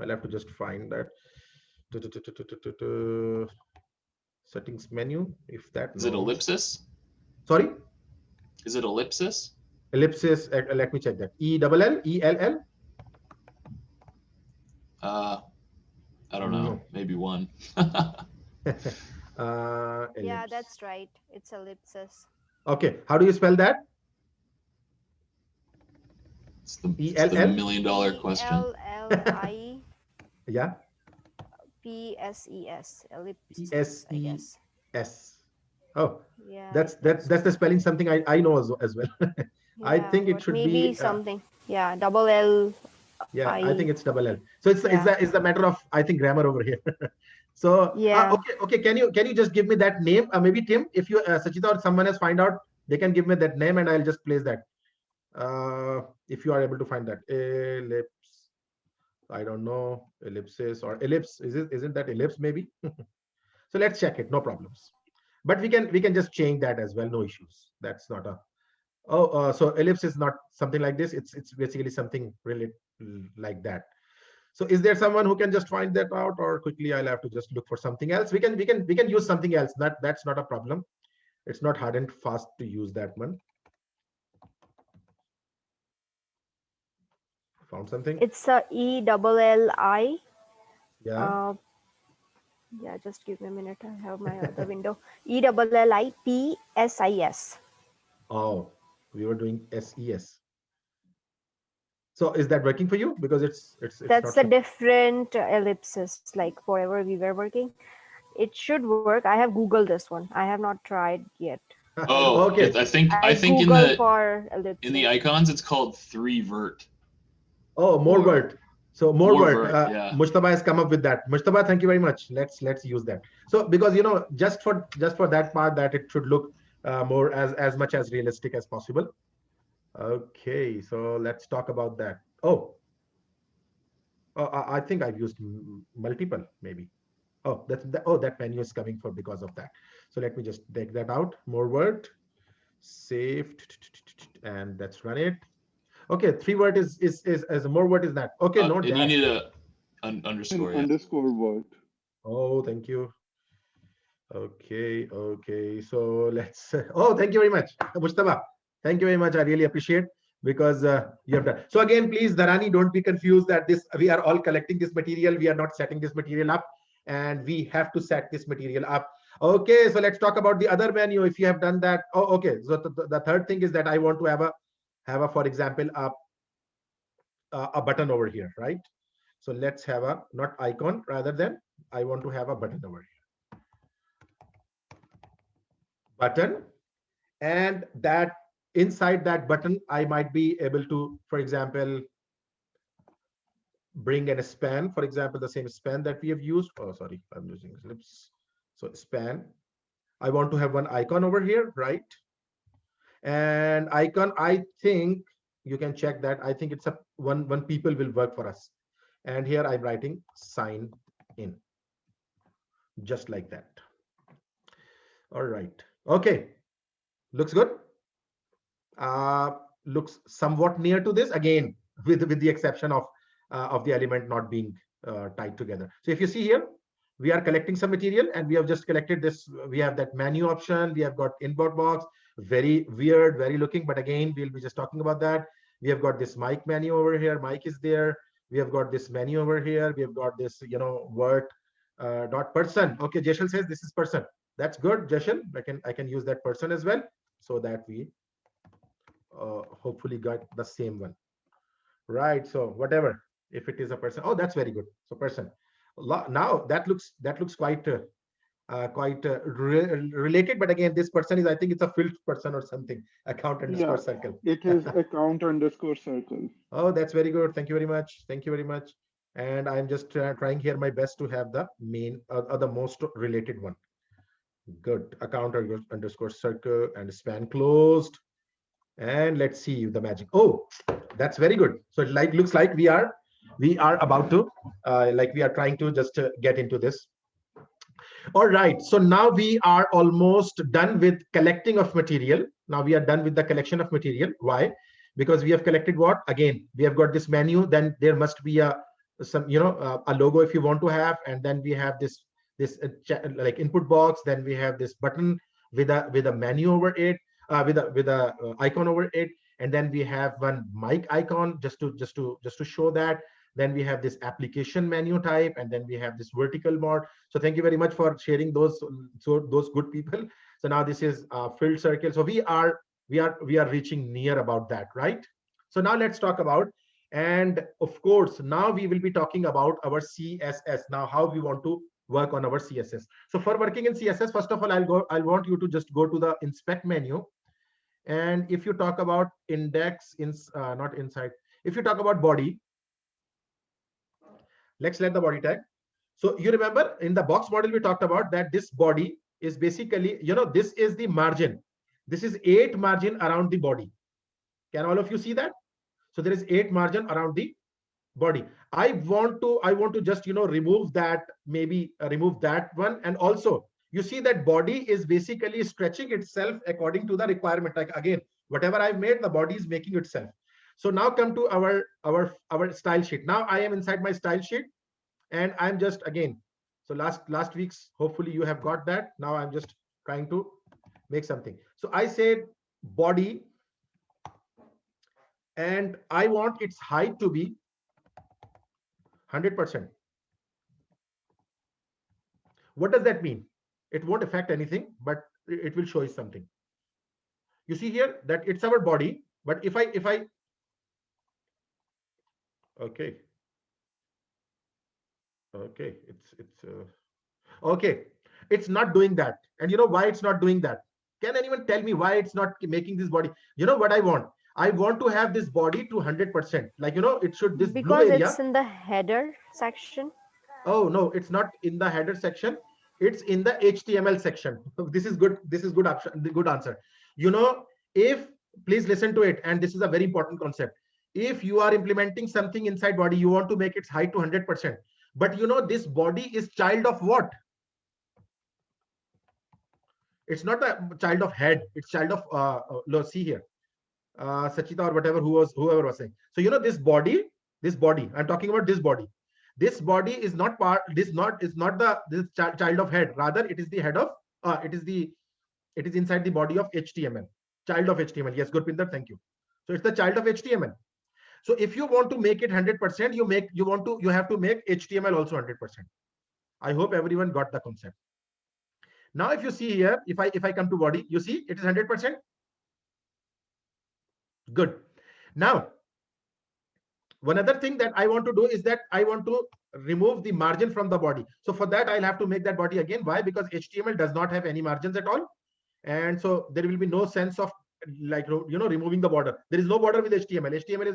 I'll have to just find that. Settings menu, if that. Is it No. ellipsis? Sorry, Is it ellipsis? ellipsis. Let me check that. ELL. I don't know. No. Maybe one. Yeah, Ellipse. that's right. It's ellipsis. Okay, how do you spell that? It's the ELL? $1 million question. ELLIPSES. Yeah. Ellipsis, I guess. ESES. Oh, Yeah. that's the spelling something I know as well. I Yeah, think it but should maybe be something. Yeah, double L. yeah, I think it's double L. So it's Yeah. the matter of, I think, grammar over here. So Yeah. okay, can you just give me that name? Maybe Tim, if you Sachita or someone has find out, they can give me that name and I'll just place that. If you are able to find that. Ellipse, I don't know, ellipsis or ellipse. Isn't that ellipse maybe? So let's check it, no problems. But we can just change that as well, no issues. That's not a so ellipse is not something like this. It's basically something really like that. So is there someone who can just find that out, or quickly I'll have to just look for something else? We can use something else. That's not a problem. It's not hard and fast to use that one. Found something? It's a ELLI. Yeah. Yeah, just give me a minute. I have my other window. ELLIPSIS. Oh, we were doing SES. So is that working for you? Because it's That's not a different ellipsis, like wherever we were working. It should work. I have Googled this one. I have not tried yet. Oh, okay. I think I in Googled for ellipsis. the icons it's called 3vert. Oh, more word. So more word. Yeah. Mujtaba has come up with that. Mujtaba, thank you very much. Let's use that. So because just for that part, that it should look more as much as realistic as possible. Okay, so let's talk about that. Oh, I think I've used multiple maybe. Oh, that menu is coming for because of that. So let me just take that out. More word, save, and let's run it. Okay, 3vert is as more word is that. Okay, no And you dash. need an underscore. Yeah. Underscore word. Oh, thank you. Okay. So let's. Oh, thank you very much, Mustafa. Thank you very much. I really appreciate because you have done. So again, please, Dharani, don't be confused that we are all collecting this material. We are not setting this material up, and we have to set this material up. Okay, so let's talk about the other menu. If you have done that. Oh, okay. So the third thing is that I want to have a for example a button over here, right? So let's have a not icon, rather than I want to have a button over here. Button, and that inside that button I might be able to, for example, bring in a span, for example, the same span that we have used. Oh, sorry, I'm using ellipse. So span, I want to have one icon over here, right? And icon, I think you can check that. I think it's a one people will work for us. And here I'm writing sign in, just like that. All right. Okay. Looks good. Looks somewhat near to this again, with the exception of the element not being tied together. So if you see here, we are collecting some material and we have just collected this. We have that menu option. We have got input box, very weird, very looking, but again, we'll be just talking about that. We have got this mic menu over here. Mic is there. We have got this menu over here. We have got this, word dot person. Okay, Jeshal says this is person. That's good, Jeshal. I can use that person as well, so that we hopefully got the same one, right? So whatever, if it is a person, oh, that's very good. So person. Now that looks quite related, but again, this person is, I think it's a filled person or something. Account underscore circle. It is account underscore circle. Oh, that's very good. Thank you very much. Thank you very much. And I'm just trying here my best to have the main the most related one. Good. Account underscore circle and span closed. And let's see the magic. Oh, that's very good. So it looks like we are about to we are trying to just get into this. All right, so now we are almost done with collecting of material. Now we are done with the collection of material. Why? because we have collected what? Again, we have got this menu, then there must be a a logo if you want to have, and then we have this like input box, then we have this button with a menu over it, with a icon over it, and then we have one mic icon just to show that. Then we have this application menu type, and then we have this vertical mode. So thank you very much for sharing those good people. So now this is filled circle. So we are reaching near about that, right? So now let's talk about, and of course now we will be talking about our CSS. Now how we want to work on our CSS. So for working in CSS, first of all, I'll want you to just go to the inspect menu. And if you talk about index, not inside, if you talk about body, let's let the body tag. So you remember in the box model, we talked about that this body is basically, this is the margin. This is 8 margin around the body. Can all of you see that? So there is 8 margin around the body. I want to just, remove that, maybe remove that one. And also you see that body is basically stretching itself according to the requirement. Like again, whatever I've made, the body is making itself. So now come to our style sheet. Now I am inside my style sheet, and I'm just again, so last week's, hopefully you have got that. Now I'm just trying to make something. So I said body, and I want its height to be 100%. What does that mean? It won't affect anything, but it will show you something. You see here that it's our body, but if I okay, okay, it's not doing that. And you know why it's not doing that? Can anyone tell me why it's not making this body? You know what I want? I want to have this body to 100%. Like, it should, this blue Because area. it's in the header section. Oh, no, it's not in the header section. It's in the HTML section. This is good. This is good option. The good answer. If, please listen to it. And this is a very important concept. If you are implementing something inside body, you want to make its height to 100%. But this body is child of what? It's not a child of head. It's child of, see here, Sachita or whoever was saying. So, this body, I'm talking about this body. This body is not part, is not this child of head. Rather, it is the head of, it is inside the body of HTML. Child of HTML. Yes, Gurpinder, thank you. So it's the child of HTML. So if you want to make it 100%, you have to make HTML also 100%. I hope everyone got the concept. Now, if you see here, if I come to body, you see it is 100%. Good. Now, one other thing that I want to do is that I want to remove the margin from the body. So for that, I'll have to make that body again. Why? Because HTML does not have any margins at all. And so there will be no sense of like, removing the border. There is no border with HTML. HTML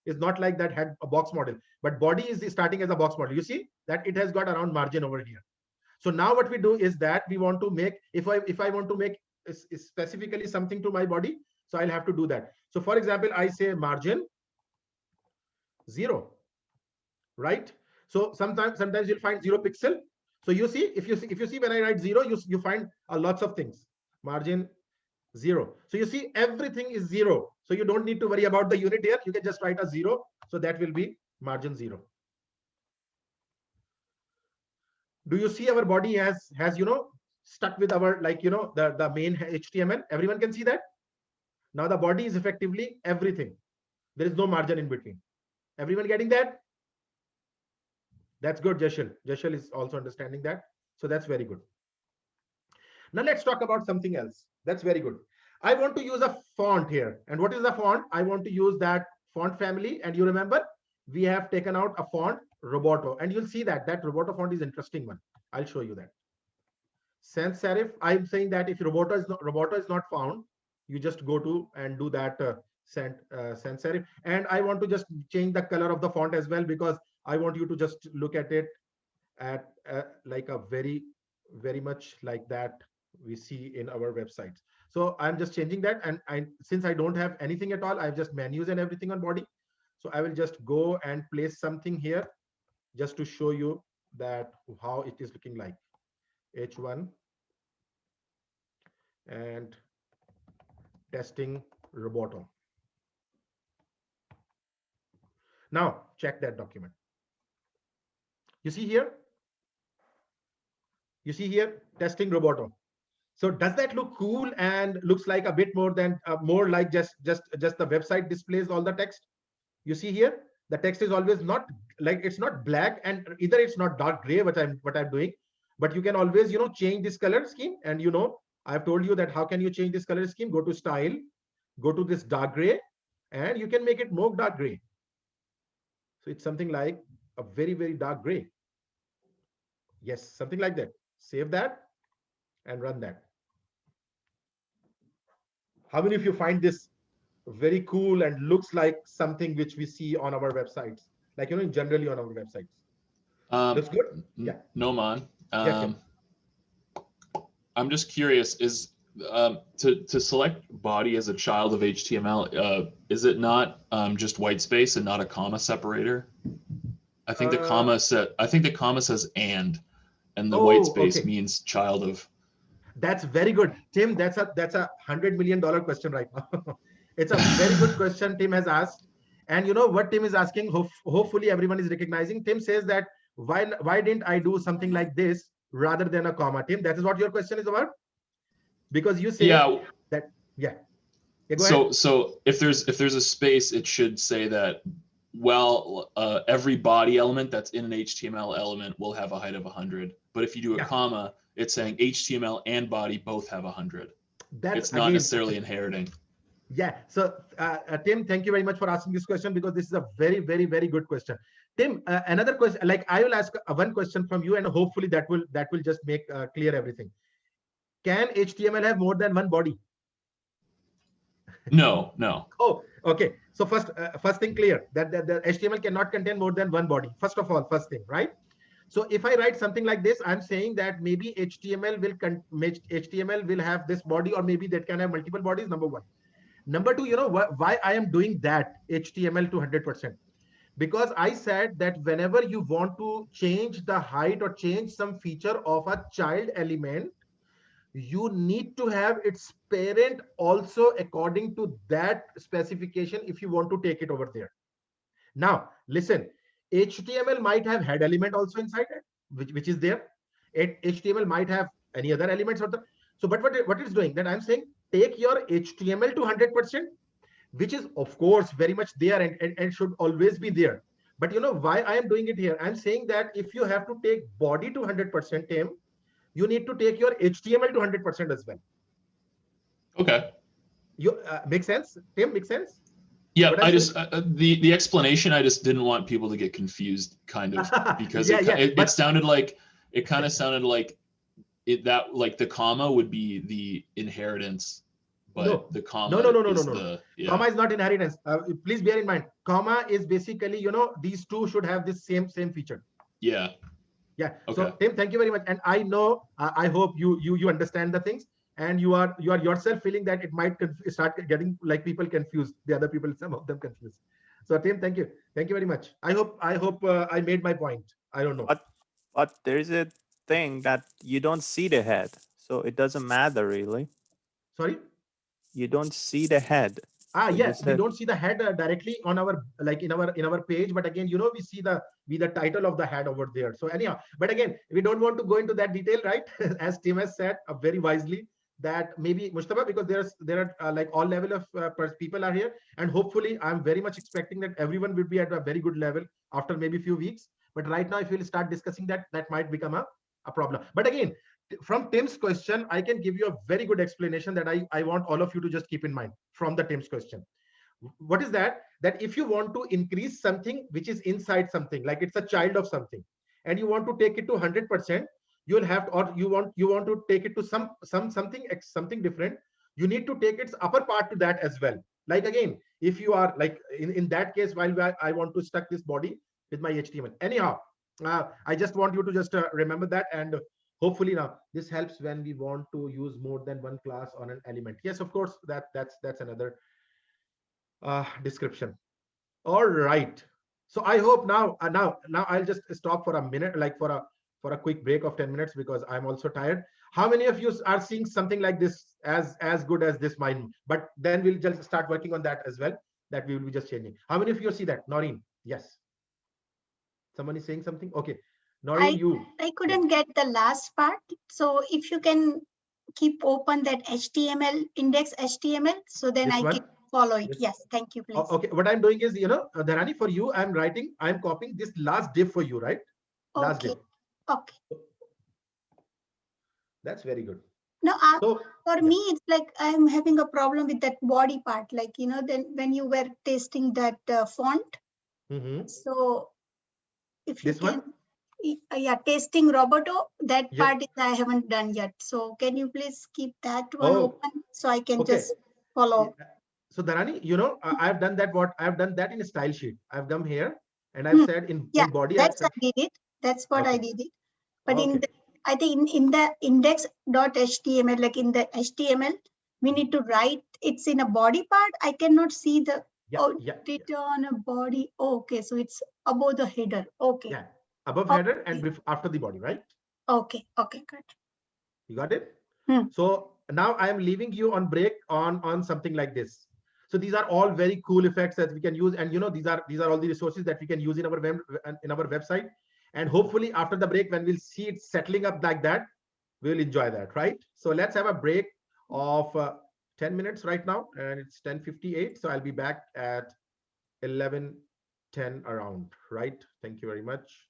is not like that had a box model, but body is starting as a box model. You see that it has got around margin over here. So now what we do is that we want to make, if I want to make specifically something to my body, so I'll have to do that. So for example, I say margin 0, right? So sometimes you'll find 0 pixel. So you see, if you see when I write 0, you find lots of things. Margin 0. So you see everything is 0. So you don't need to worry about the unit here. You can just write a 0. So that will be margin 0. Do you see our body has stuck with our, like, the main HTML? Everyone can see that. Now the body is effectively everything. There is no margin in between. Everyone getting that? That's good, Jashil. Jashil is also understanding that. So that's very good. Now let's talk about something else. That's very good. I want to use a font here. And what is the font? I want to use that font family. And you remember, we have taken out a font, Roboto. And you'll see that Roboto font is interesting one. I'll show you that. Sans serif, I'm saying that if Roboto is not found, you just go to and do that sans serif. And I want to just change the color of the font as well, because I want you to just look at it at like a very, very much like that we see in our websites. So I'm just changing that. And since I don't have anything at all, I have just menus and everything on body. So I will just go and place something here just to show you that how it is looking like. H1 and testing Roboto. Now check that document. You see here? You see here, testing Roboto. So does that look cool and looks like a bit more than more like just the website displays all the text? You see here, the text is always not like, it's not black, and either it's not dark gray, what I'm doing, but you can always, you know, change this color scheme. And you know, I've told you that how can you change this color scheme? Go to style, go to this dark gray, and you can make it more dark gray. So it's something like a very, very dark gray. Yes, something like that. Save that and run that. How many of you find this very cool and looks like something which we see on our websites, like, you know, generally on our websites? Looks good. Yeah. No, man. Yeah. I'm just curious, is to select body as a child of HTML, is it not just white space and not a comma separator? I think the comma says and the white space means child of. That's very good, Tim. That's a $100 million question right now. It's a very good question Tim has asked. And you know what Tim is asking, hopefully everyone is recognizing. Tim says that why didn't I do something like this rather than a comma? Tim, that is what your question is about? Because you say that, yeah. Go ahead. So if there's a space, it should say that, well, every body element that's in an HTML element will have a height of 100. But if you do a comma, it's saying HTML and body both have 100. It's not necessarily inheriting. Yeah. So Tim, thank you very much for asking this question, because this is a very, very, very good question. Tim, another question, like I will ask one question from you, and hopefully that will just make clear everything. Can HTML have more than one body? No. Oh, okay. So first thing clear, that the HTML cannot contain more than one body. First of all, first thing, right? So if I write something like this, I'm saying that maybe HTML will have this body, or maybe that can have multiple bodies. Number one. Number two, you know why I am doing that HTML to 100%? Because I said that whenever you want to change the height or change some feature of a child element, you need to have its parent also according to that specification if you want to take it over there. Now, listen, HTML might have head element also inside it, which is there. HTML might have any other elements. So, but what it's doing, that I'm saying, take your HTML to 100%, which is of course very much there and should always be there. But you know why I am doing it here? I'm saying that if you have to take body to 100%, Tim, you need to take your HTML to 100% as well. Okay. You make sense, Tim? Make sense? Yeah, I just the explanation. I just didn't want people to get confused, kind of, because it sounded like sounded like like the comma would be the inheritance, but the comma no. Comma is not inheritance. Please bear in mind, comma is basically, you know, these two should have this same feature. Yeah. Yeah. Okay. So Tim, thank you very much. And I know, I hope you understand the things, and you are yourself feeling that it might start getting like people confused, the other people, some of them confused. So Tim, thank you very much. I hope I made my point. I don't know. But there's a thing that you don't see the head, so it doesn't matter really. Sorry? You don't see the head. So yes, we don't see the head directly on our, like in our page, but again, you know, we see the title of the head over there. So anyhow, but again, we don't want to go into that detail, right? As Tim has said very wisely, that maybe Mustafa, because there are like all level of people are here, and hopefully I'm very much expecting that everyone will be at a very good level after maybe a few weeks. But right now, if we'll start discussing that might become a problem. But again, from Tim's question, I can give you a very good explanation that I want all of you to just keep in mind from the Tim's question. What is that? That if you want to increase something which is inside something, like it's a child of something, and you want to take it to 100%, you'll have to, or you want to take it to something different, you need to take its upper part to that as well. Like again, if you are like in that case, while I want to stuck this body with my HTML. Anyhow, I just want you to just remember that, and hopefully now this helps when we want to use more than one class on an element. Yes, of course, that's another description. All right. So I hope now I'll just stop for a minute, like for a quick break of 10 minutes, because I'm also tired. How many of you are seeing something like this as good as this mine? But then we'll just start working on that as well, that we will be just changing. How many of you see that? Noreen, Yes. Someone is saying something. Okay. Noreen, you. I couldn't get the last part. So if you can keep open that HTML index HTML, so then This I one. can follow it. This- Yes, thank you, please. Okay. What I'm doing is, Dharani, for you, I'm copying this last div for you, right? Last Okay, div. okay. That's very good. Now, So for yeah. me, it's like I'm having a problem with that body part. Like, then when you were testing that font, Mhm. so if you This can, one. yeah, testing Roboto, that Yeah. part is I haven't done yet. So can you please keep that one Oh, open so I can okay. just follow? So Dharani, I've done that. I've done that in a style sheet. I've come here and I've Hmm. said in Yeah, body, I've that's I said, did it. That's what I okay. did it. But in Okay. the, I think in the index.html, like in the HTML, we need to write it's in a body part. I cannot see the Yeah. Yeah. data on a body. Oh, okay, so it's above the header. Okay. Yeah. Above Okay. header and after the body, right? Okay. Okay. Good. You got it? Hmm. So now I am leaving you on break on something like this. So these are all very cool effects that we can use, and these are all the resources that we can use in our website. And hopefully after the break, when we'll see it settling up like that, we'll enjoy that, right? So let's have a break of 10 minutes right now, and it's 10:58. So I'll be back at 11:10 around, right? Thank you very much.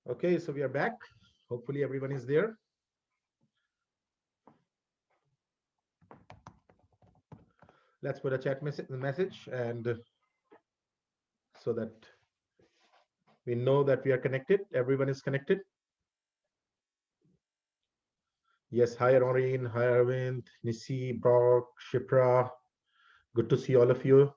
Okay, so we are back. Hopefully everyone is there. Let's put a chat message and so that we know that we are connected. Everyone is connected. Yes, hi Aureen, hi Arvind, Nisi, Brock, Shipra. Good to see all of you.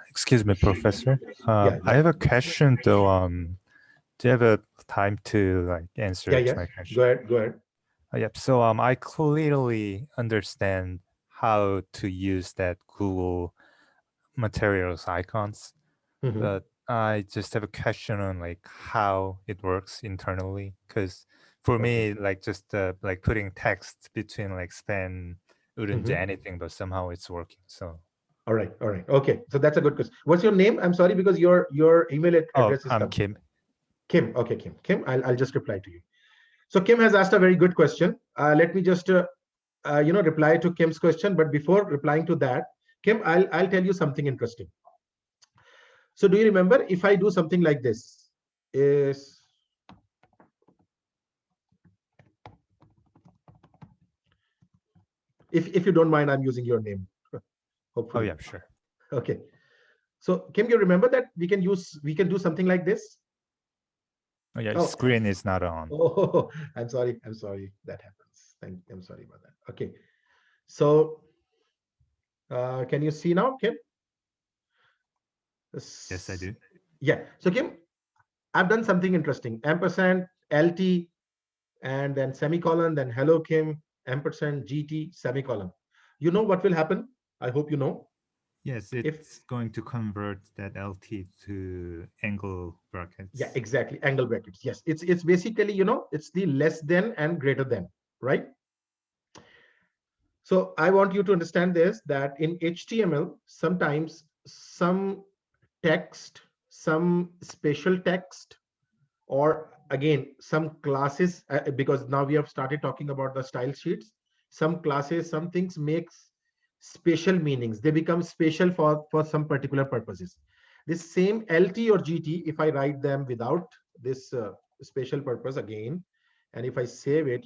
Excuse me, Professor. Yeah. I have a question though. Do you have a time to like answer Yeah, to yeah. my question? Go ahead, go ahead. Yep. So I clearly understand how to use that Google materials icons, Mhm. but I just have a question on like how it works internally. Because for Okay. me, like just like putting text between like span wouldn't do Mhm. anything, but somehow it's working. So All right, all right. Okay, so that's a good question. What's your name? I'm sorry because your email address is I'm coming. Kim. Kim. Okay, Kim. Kim, I'll just reply to you. So Kim has asked a very good question. Let me just reply to Kim's question. But before replying to that, Kim, I'll tell you something interesting. So do you remember if I do something like this? Is if you don't mind, I'm using your name. Oh Hopefully. yeah, sure. Okay. So Kim, you remember that we can do something like this? Oh yeah, Oh. screen is not on. Oh, I'm sorry. I'm sorry. That happens. I'm sorry about that. Okay. So can you see now, Kim? Yes, I do. Yeah. So Kim, I've done something interesting. Ampersand, LT, and then semicolon, then hello Kim, ampersand, GT, semicolon. You know what will happen? I hope you know. Yes, it's going to convert that LT to angle brackets. Yeah, exactly. Angle brackets. Yes, it's basically, it's the less than and greater than, right? So I want you to understand this, that in HTML, sometimes some text, some special text, or again, some classes, because now we have started talking about the style sheets, some classes, some things makes special meanings. They become special for some particular purposes. This same LT or GT, if I write them without this special purpose again, and if I save it,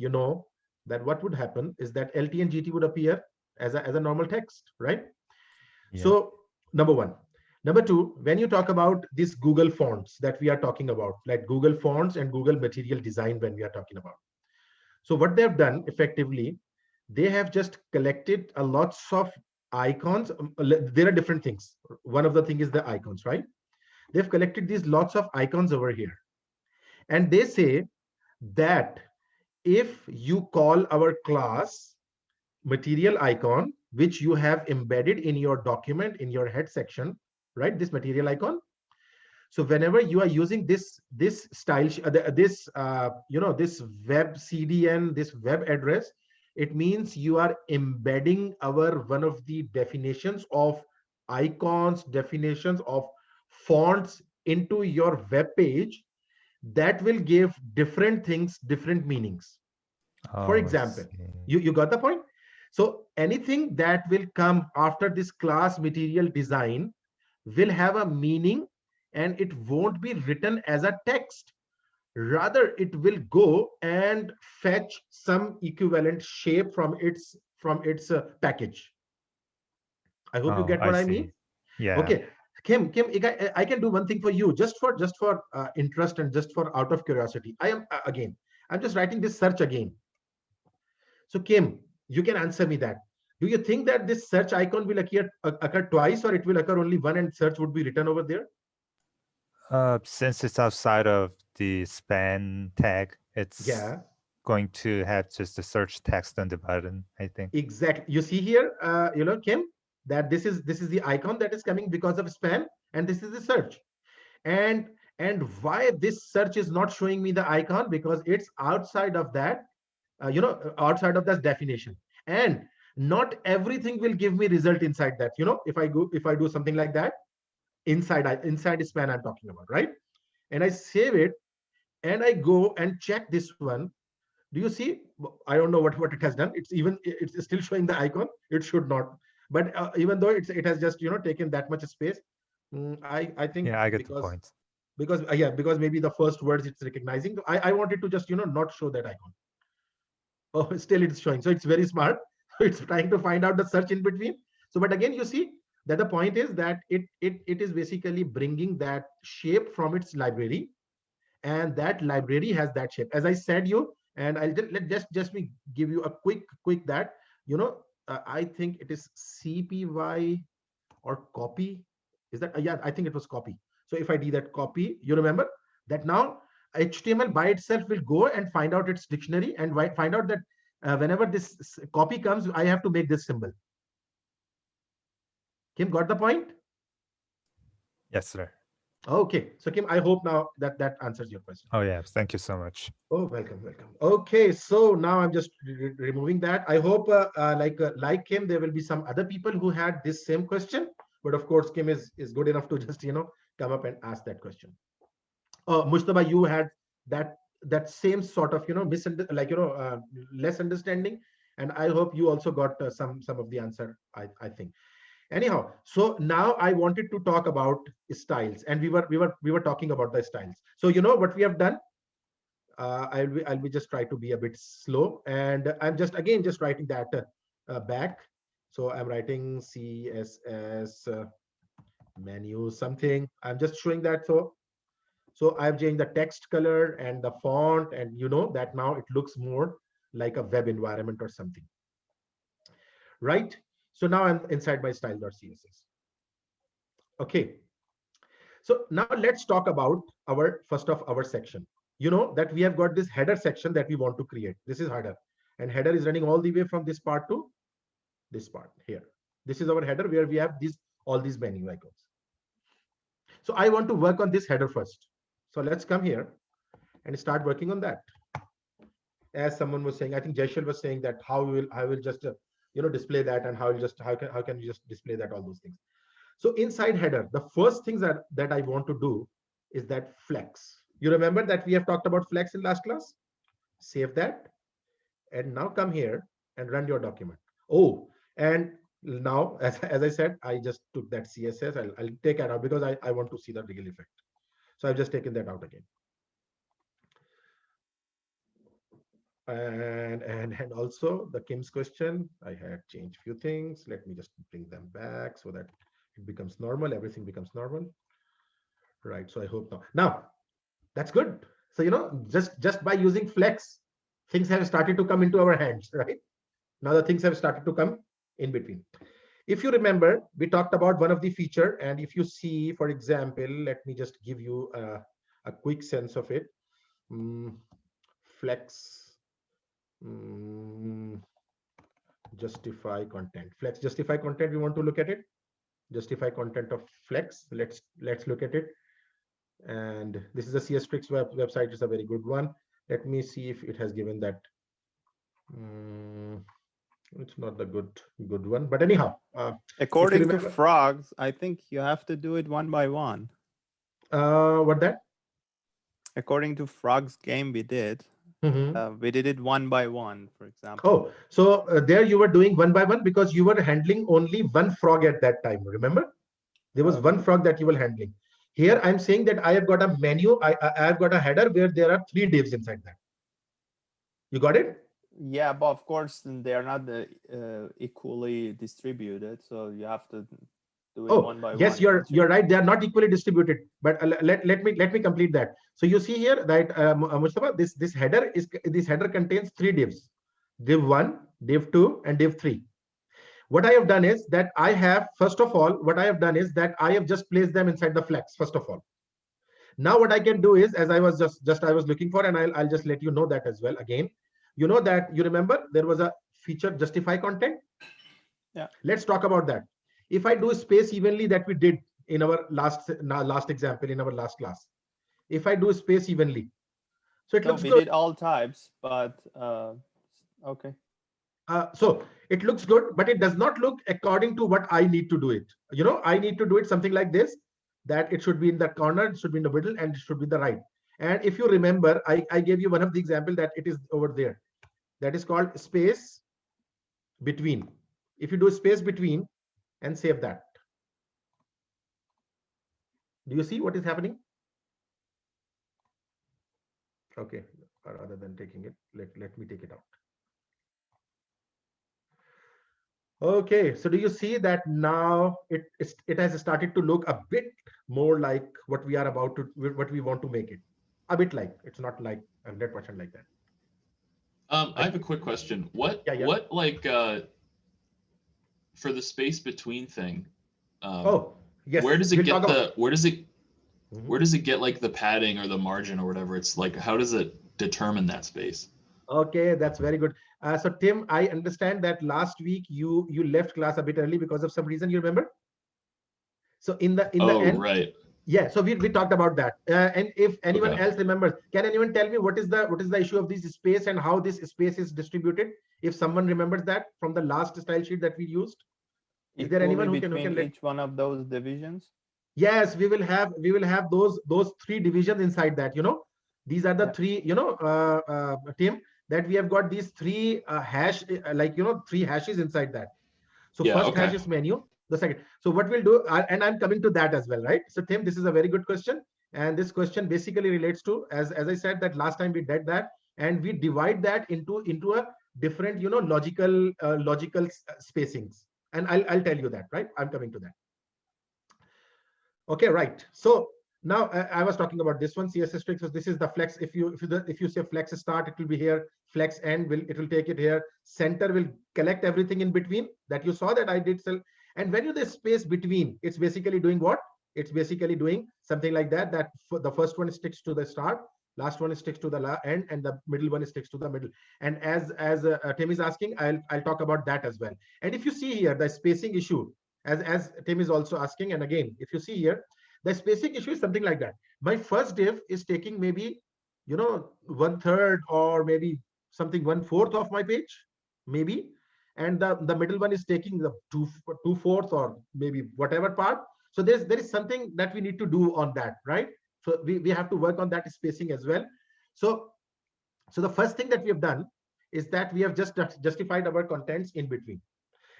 that what would happen is that LT and GT would appear as a normal text, right? Yeah. So number one. Number two, when you talk about these Google fonts that we are talking about, like Google fonts and Google material design, when we are talking about. So what they've done effectively, they have just collected a lots of icons. There are different things. One of the thing is the icons, right? They've collected these lots of icons over here. And they say that if you call our class material icon, which you have embedded in your document, in your head section, right? This material icon. So whenever you are using this style, this web CDN, this web address, it means you are embedding one of the definitions of icons, definitions of fonts into your web page that will give different things, different meanings. For example, you got the point? So anything that will come after this class material design will have a meaning, and it won't be written as a text. Rather, it will go and fetch some equivalent shape from its package. I hope you get what I mean. Yeah. Okay, Kim, I can do one thing for you, just for interest and just for out of curiosity. I'm just writing this search again. So Kim, you can answer me that. Do you think that this search icon will occur twice, or it will occur only one and search would be written over there? Since it's outside of the span tag, it's going to have just the search text on the button, I think. Exactly. You see here, Kim, that this is the icon that is coming because of span, and this is the search. And why this search is not showing me the icon? Because it's outside of that, outside of that definition. And not everything will give me result inside that. If I do something like that, inside span I'm talking about, right? And I save it, and I go and check this one. Do you see? I don't know what it has done. It's still showing the icon. It should not, but even though it has just taken that much space, I think I get the point. because because maybe the first words it's recognizing. I wanted to just not show that icon. Oh, still it's showing. So it's very smart. It's trying to find out the search in between. So, but again, you see that the point is that it is basically bringing that shape from its library, and that library has that shape. As I said you, and I'll just me give you a quick that I think it is CPY or copy. Is that yeah? I think it was copy. So if I do that copy, you remember that now HTML by itself will go and find out its dictionary and find out that whenever this copy comes, I have to make this symbol. Kim, got the point? Yes, sir. Okay, so Kim, I hope now that answers your question. Oh yeah, thank you so much. Oh, welcome. Okay, so now I'm just removing that. I hope like Kim, there will be some other people who had this same question, but of course Kim is good enough to just come up and ask that question. Mustafa, you had that same sort of less understanding, and I hope you also got some of the answer. I think. Anyhow, so now I wanted to talk about styles, and we were talking about the styles. So what we have done. I'll be just try to be a bit slow, and I'm just writing that back. So I'm writing CSS menu something. I'm just showing that. So I've changed the text color and the font, and that now it looks more like a web environment or something, right? So now I'm inside my style.css. Okay. So now let's talk about our first of our section. That we have got this header section that we want to create. This is header, and header is running all the way from this part to this part here. This is our header where we have all these menu icons. So I want to work on this header first. So let's come here and start working on that. As someone was saying, I think Jaishal was saying that I will just display that, and how can you just display that, all those things. So inside header, the first things that I want to do is that flex. You remember that we have talked about flex in last class? Save that. And now come here and run your document. Oh, and now, as I said, I just took that CSS. I'll take it out because I want to see the real effect. So I've just taken that out again. And also the Kim's question, I had changed a few things. Let me just bring them back so that it becomes normal. Everything becomes normal. Right. So I hope now that's good. So just by using flex, things have started to come into our hands, right? Now the things have started to come in between. If you remember, we talked about one of the feature, and if you see, for example, let me just give you a quick sense of it. Flex justify content. Flex justify content. We want to look at it. Justify content of flex. Let's look at it. And this is a CSTricks website. It's a very good one. Let me see if it has given that. It's not the good one, but anyhow, according to Frogs, I think you have to do it one by one. What that? According to Frogs game we did, we did it one by one, for example. Oh, so there you were doing one by one because you were handling only one frog at that time. Remember, there was one frog that you were handling. Here I'm saying that I have got a menu. I have got a header where there are 3 divs inside that. You got it? Yeah, but of course they are not equally distributed, so you have to do it one by one. Yes, you're right. They are not equally distributed. But let me complete that. So you see here that Mustafa, this header contains 3 divs: div 1, div 2, and div 3. What I have done is that I have just placed them inside the flex first of all. Now what I can do is, as I was I was looking for, and I'll just let you know that as well again. You know that you remember there was a feature justify content. Yeah. Let's talk about that. If I do space evenly that we did in our last example in our last class, if I do space evenly, so it looks good. We did all types, but okay. So it looks good, but it does not look according to what I need to do it. I need to do it something like this, that it should be in the corner, it should be in the middle, and it should be the right. And if you remember, I gave you one of the example that it is over there. That is called space between. If you do space between and save that, do you see what is happening? Okay, rather than taking it, let me take it out. Okay, so do you see that now it has started to look a bit more like what we are about to, what we want to make it, a bit like. It's not like 100% like that. I have a quick question. What Yeah, yeah. what like for the space between thing? Oh, yes. Where does it we'll get talk about. the where does it Mhm. where does it get like the padding or the margin or whatever? It's like, how does it determine that space? Okay, that's very good. So Tim, I understand that last week you left class a bit early because of some reason. You remember? So in the Oh, end, right. yeah. So we talked about that. And if anyone Okay. else remembers, can anyone tell me what is the issue of this space and how this space is distributed? If someone remembers that from the last style sheet that we used, is there anyone Equally who can between let? each one of those divisions. Yes, we will have those three divisions inside that. These are the Yeah. three. Tim, that we have got these three hash like three hashes inside that. So Yeah, first hash okay. is menu, the second. So what we'll do, and I'm coming to that as well, right? So Tim, this is a very good question, and this question basically relates to, as I said that last time we did that, and we divide that into a different logical spacings, and I'll tell you that, right? I'm coming to that. Okay, right. So now I was talking about this one, CSS tricks. So this is the flex. If you say flex start, it will be here. Flex end it will take it here. Center will collect everything in between that you saw that I did sell. And when you the space between, it's basically doing what? It's basically doing something like that. That the first one sticks to the start, last one sticks to the end, and the middle one sticks to the middle. And as Tim is asking, I'll talk about that as well. And if you see here the spacing issue, as Tim is also asking, and again, if you see here, the spacing issue is something like that. My first div is taking maybe 1/3 or maybe something 1/4 of my page, maybe, and the middle one is taking the 2/4 or maybe whatever part. So there is something that we need to do on that, right? So we have to work on that spacing as well. So the first thing that we have done is that we have just justified our contents in between.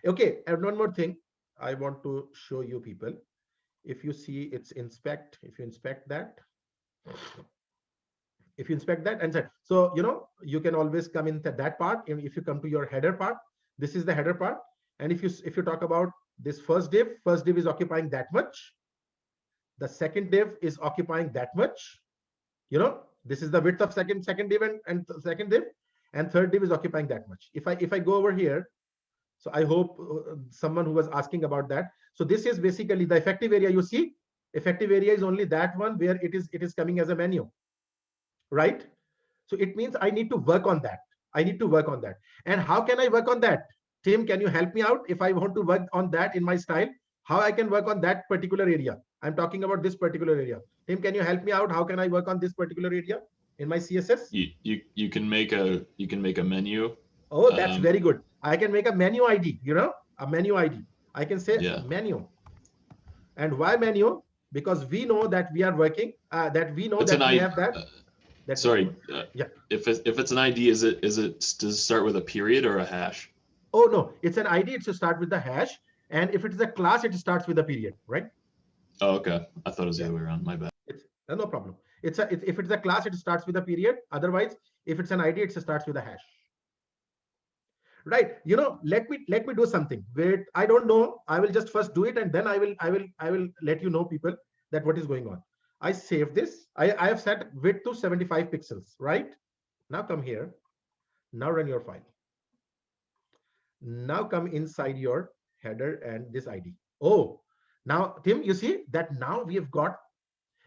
Okay, and one more thing I want to show you people. If you see it's inspect, if you inspect that, and say, so you can always come into that part. If you come to your header part, this is the header part. And if you talk about this first div is occupying that much. The second div is occupying that much. This is the width of second div and second div, and third div is occupying that much. If I go over here, so I hope someone who was asking about that. So this is basically the effective area. You see, effective area is only that one where it is coming as a menu, right? So it means I need to work on that. And how can I work on that? Tim, can you help me out? If I want to work on that in my style, how I can work on that particular area? I'm talking about this particular area. Tim, can you help me out? How can I work on this particular area in my CSS? You can make a menu. Oh, that's very good. I can make a menu ID, a menu ID. I can say menu. And why menu? Because we know that we are working, that we know it's that we ID, have that. Sorry. Yeah. If it's an ID, does it start with a period or a hash? Oh, no, it's an ID. It's to start with the hash. And if it is a class, it starts with a period, right? Oh, okay. I thought it was the other way around. My bad. It's no problem. If it's a class, it starts with a period. Otherwise, if it's an ID, it starts with a hash. Right? Let me do something. Wait, I don't know. I will just first do it, and then I will let you know, people, that what is going on. I save this. I have set width to 75 pixels, right? Now come here. Now run your file. Now come inside your header and this ID. Oh, now Tim, you see that now we have got,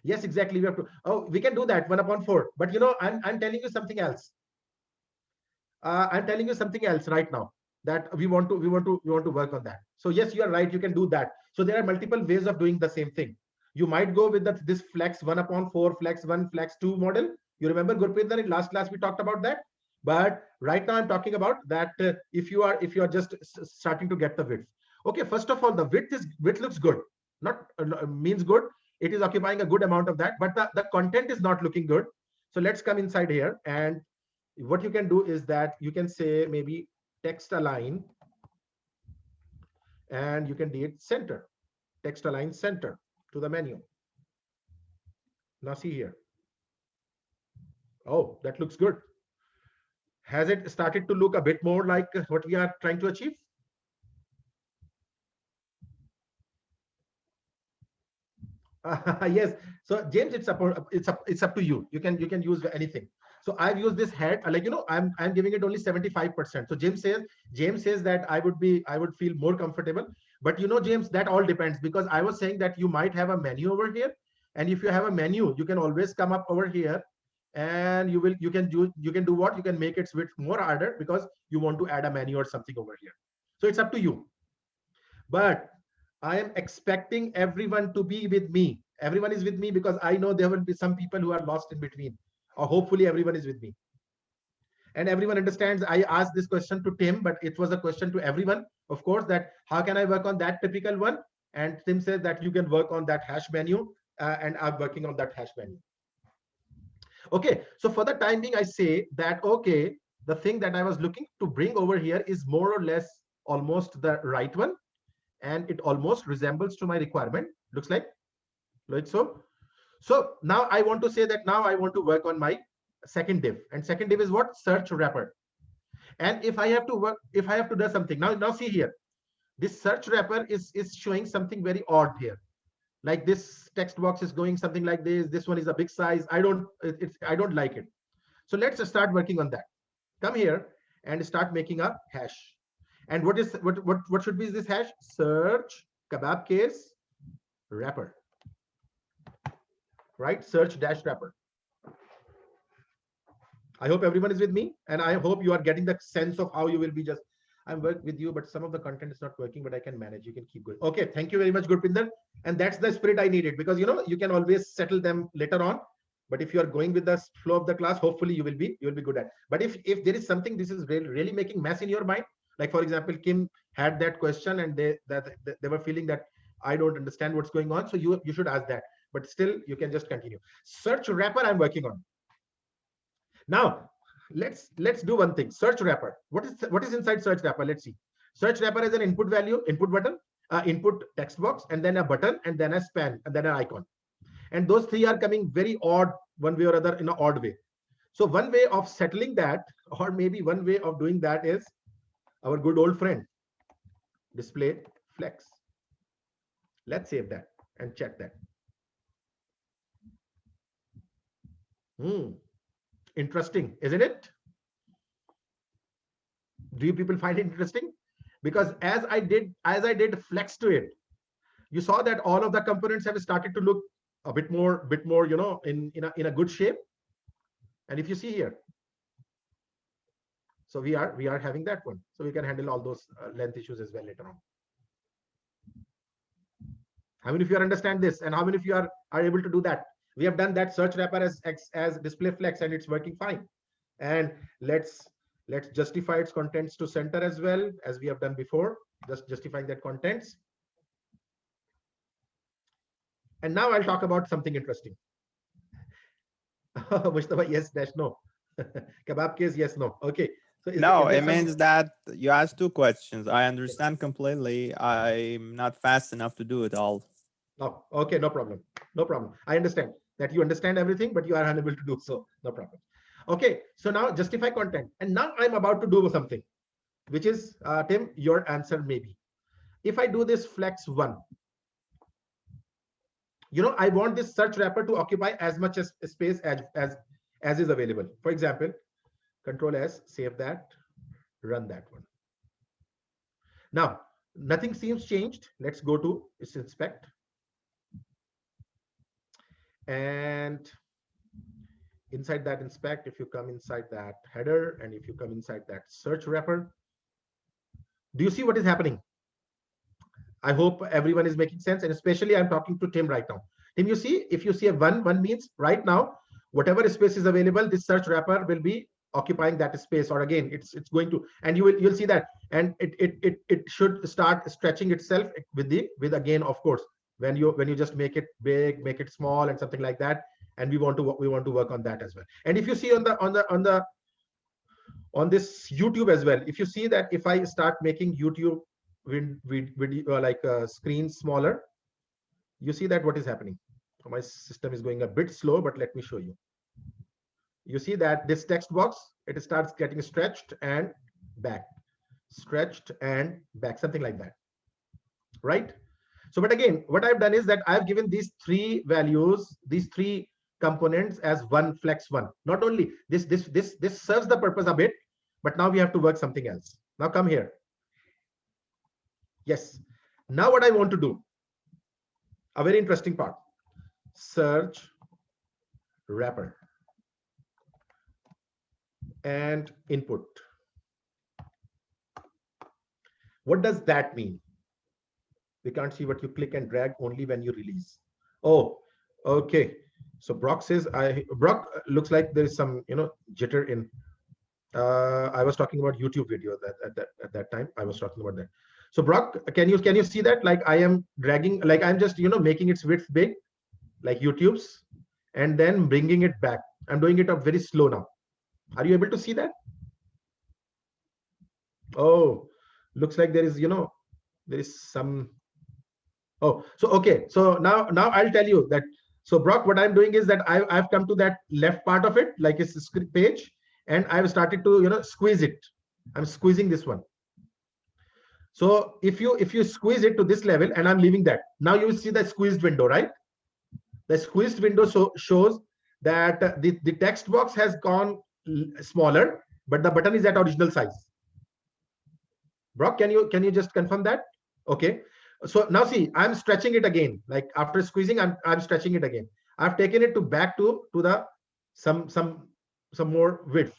yes, exactly. We have to, we can do that 1/4. But I'm telling you something else. I'm telling you something else right now, that we want to work on that. So yes, you are right. You can do that. So there are multiple ways of doing the same thing. You might go with this flex 1/4, flex 1, flex 2 model. You remember, Gurpreet, in last class we talked about that. But right now I'm talking about that if you are just starting to get the width. Okay, first of all, the width looks good. Not means good. It is occupying a good amount of that, but the content is not looking good. So let's come inside here, and what you can do is that you can say maybe text align, and you can do it center, text align center to the menu. Now see here. Oh, that looks good. Has it started to look a bit more like what we are trying to achieve? Yes. So James, it's up to you. You can use anything. So I've used this head, like, I'm giving it only 75%. So James says that I would feel more comfortable. But James, that all depends, because I was saying that you might have a menu over here. And if you have a menu, you can always come up over here, and you can do what? You can make its width more harder because you want to add a menu or something over here. So it's up to you. But I am expecting everyone to be with me. Everyone is with me because I know there will be some people who are lost in between, or hopefully everyone is with me. And everyone understands. I asked this question to Tim, but it was a question to everyone, of course, that how can I work on that typical one? And Tim said that you can work on that hash menu, and I'm working on that hash menu. Okay, so for the time being, I say that, okay, the thing that I was looking to bring over here is more or less almost the right one. And it almost resembles to my requirement, looks like so. So now I want to say that now I want to work on my second div, and second div is what? Search wrapper. And if I have to do something, now see here, this search wrapper is showing something very odd here. Like this text box is going something like this. This one is a big size. I don't like it. So let's start working on that. Come here and start making a hash. And what should be this hash? Search kebab case wrapper, right? Search dash wrapper. I hope everyone is with me, and I hope you are getting the sense of how you will be. I'm working with you, but some of the content is not working, but I can manage. You can keep going. Okay, thank you very much, Gurpinder. And that's the spirit I needed, because you can always settle them later on. But if you are going with the flow of the class, hopefully you will be good at. But if there is something this is really making mess in your mind, like for example, Kim had that question and they were feeling that I don't understand what's going on. So you should ask that, but still you can just continue. Search wrapper I'm working on. Now let's do one thing. Search wrapper. What is inside search wrapper? Let's see. Search wrapper is an input value, input button, input text box, and then a button, and then a span, and then an icon. And those three are coming very odd, one way or other, in an odd way. So one way of settling that, or maybe one way of doing that, is our good old friend, display flex. Let's save that and check that. Interesting, isn't it? Do you people find it interesting? Because as I did flex to it, you saw that all of the components have started to look a bit more, in a good shape. And if you see here, so we are having that one, so we can handle all those length issues as well later on. How many of you understand this, and how many of you are able to do that? We have done that search wrapper as display flex, and it's working fine. And let's justify its contents to center as well, as we have done before, just justifying that contents. And now I'll talk about something interesting. Mustafa, yes, dash no. Kebab case, yes, no. Okay. So no, it means that you asked two questions. I understand completely. I'm not fast enough to do it all. No, okay, no problem. No problem. I understand that you understand everything, but you are unable to do so. No problem. Okay, so now justify content. And now I'm about to do something, which is, Tim, your answer maybe. If I do this flex 1, I want this search wrapper to occupy as much as space as is available. For example, Control S, save that, run that one. Now, nothing seems changed. Let's go to inspect. And inside that inspect, if you come inside that header, and if you come inside that search wrapper, do you see what is happening? I hope everyone is making sense, and especially I'm talking to Tim right now. Tim, you see, if you see a one means right now, whatever space is available, this search wrapper will be occupying that space, or again, it's going to, and you'll see that, and it should start stretching itself with again, of course, when you just make it big, make it small, and something like that. And we want to work on that as well. And if you see on this YouTube as well, if you see that if I start making YouTube video like screen smaller, you see that what is happening. My system is going a bit slow, but let me show you. you see that this text box, it starts getting stretched and back, stretched and back, something like that, right? So, but again, what I've done is that I've given these three values, these three components as one flex one. Not only this serves the purpose a bit, but now we have to work something else. Now come here. Yes. Now what I want to do, a very interesting part, search wrapper and input. What does that mean? We can't see what you click and drag, only when you release. Oh, okay. So Brock says, Brock, looks like there is some, jitter in. I was talking about YouTube video at that time. I was talking about that. So Brock, can you see that? Like I am dragging, like I'm just, making its width big, like YouTube's, and then bringing it back. I'm doing it up very slow now. Are you able to see that? Oh, looks like there is, there is some. Oh, so okay. So now I'll tell you that. So Brock, what I'm doing is that I've come to that left part of it, like it's a script page, and I've started to, squeeze it. I'm squeezing this one. So if you squeeze it to this level, and I'm leaving that, now you will see the squeezed window, right? The squeezed window shows that the text box has gone smaller, but the button is at original size. Brock, can you just confirm that? Okay. So now see, I'm stretching it again. Like after squeezing, I'm stretching it again. I've taken it back to the some more width.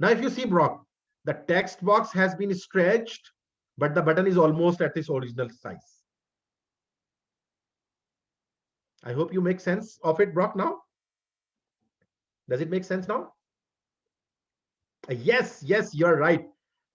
Now if you see, Brock, the text box has been stretched, but the button is almost at its original size. I hope you make sense of it, Brock, now. Does it make sense now? Yes, you're right.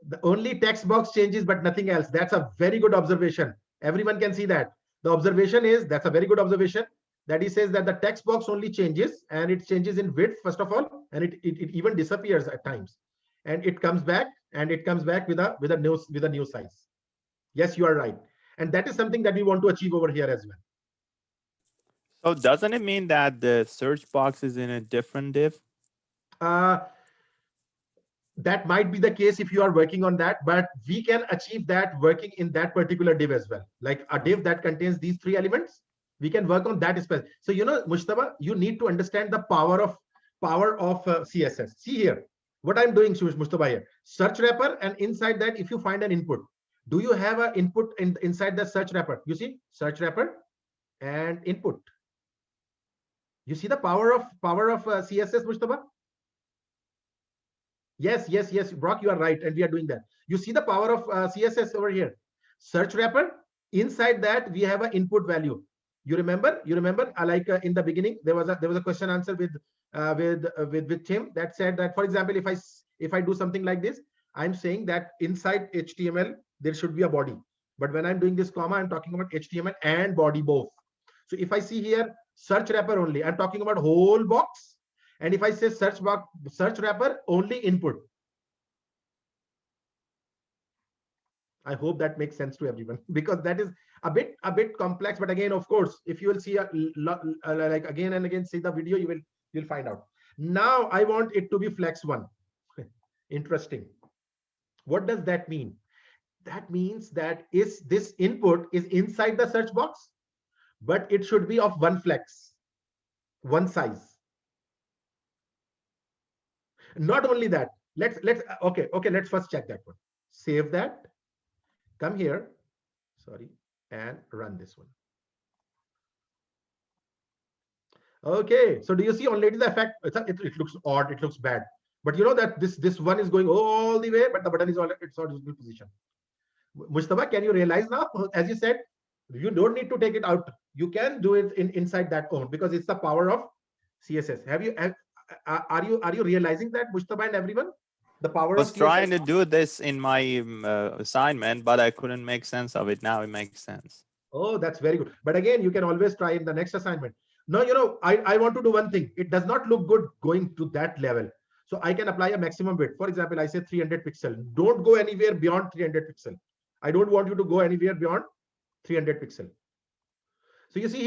The only text box changes, but nothing else. That's a very good observation. Everyone can see that. The observation is, that's a very good observation, that he says that the text box only changes, and it changes in width, first of all, and it even disappears at times. And it comes back, with a new size. Yes, you are right. And that is something that we want to achieve over here as well. So doesn't it mean that the search box is in a different div? That might be the case if you are working on that, but we can achieve that working in that particular div as well. Like a div that contains these three elements, we can work on that. So, Mushtaba, you need to understand the power of CSS. See here, what I'm doing, Mushtaba, here, search wrapper, and inside that, if you find an input, do you have an input inside the search wrapper? You see, search wrapper and input. You see the power of CSS, Mushtaba? Yes, Brock, you are right, and we are doing that. You see the power of CSS over here. Search wrapper. Inside that, we have an input value. You remember? Like in the beginning, there was a question answer with Tim that said that, for example, if I do something like this, I'm saying that inside HTML there should be a body. But when I'm doing this comma, I'm talking about HTML and body both. So if I see here search wrapper only, I'm talking about whole box. And if I say search wrapper only input, I hope that makes sense to everyone, because that is a bit complex. But again, of course, if you will see like again and again see the video, you'll find out. Now I want it to be flex one. Interesting. What does that mean? That means that this input is inside the search box, but it should be of one flex, one size. Not only that, let's first check that one. Save that, come here, sorry, and run this one. Okay, so do you see already the effect? It looks odd, it looks bad, but you know that this one is going all the way, but the button is already its original position. Mustafa, can you realize now? As you said, you don't need to take it out. You can do it inside that own, because it's the power of CSS. Are you realizing that, Mustafa and everyone? The power I was of trying CSS? to do this in my assignment, but I couldn't make sense of it. Now it makes sense. Oh, that's very good. But again, you can always try in the next assignment. No, I want to do one thing. It does not look good going to that level. So I can apply a maximum width. For example, I say 300 pixel. Don't go anywhere beyond 300 pixel. I don't want you to go anywhere beyond 300 pixel. So you see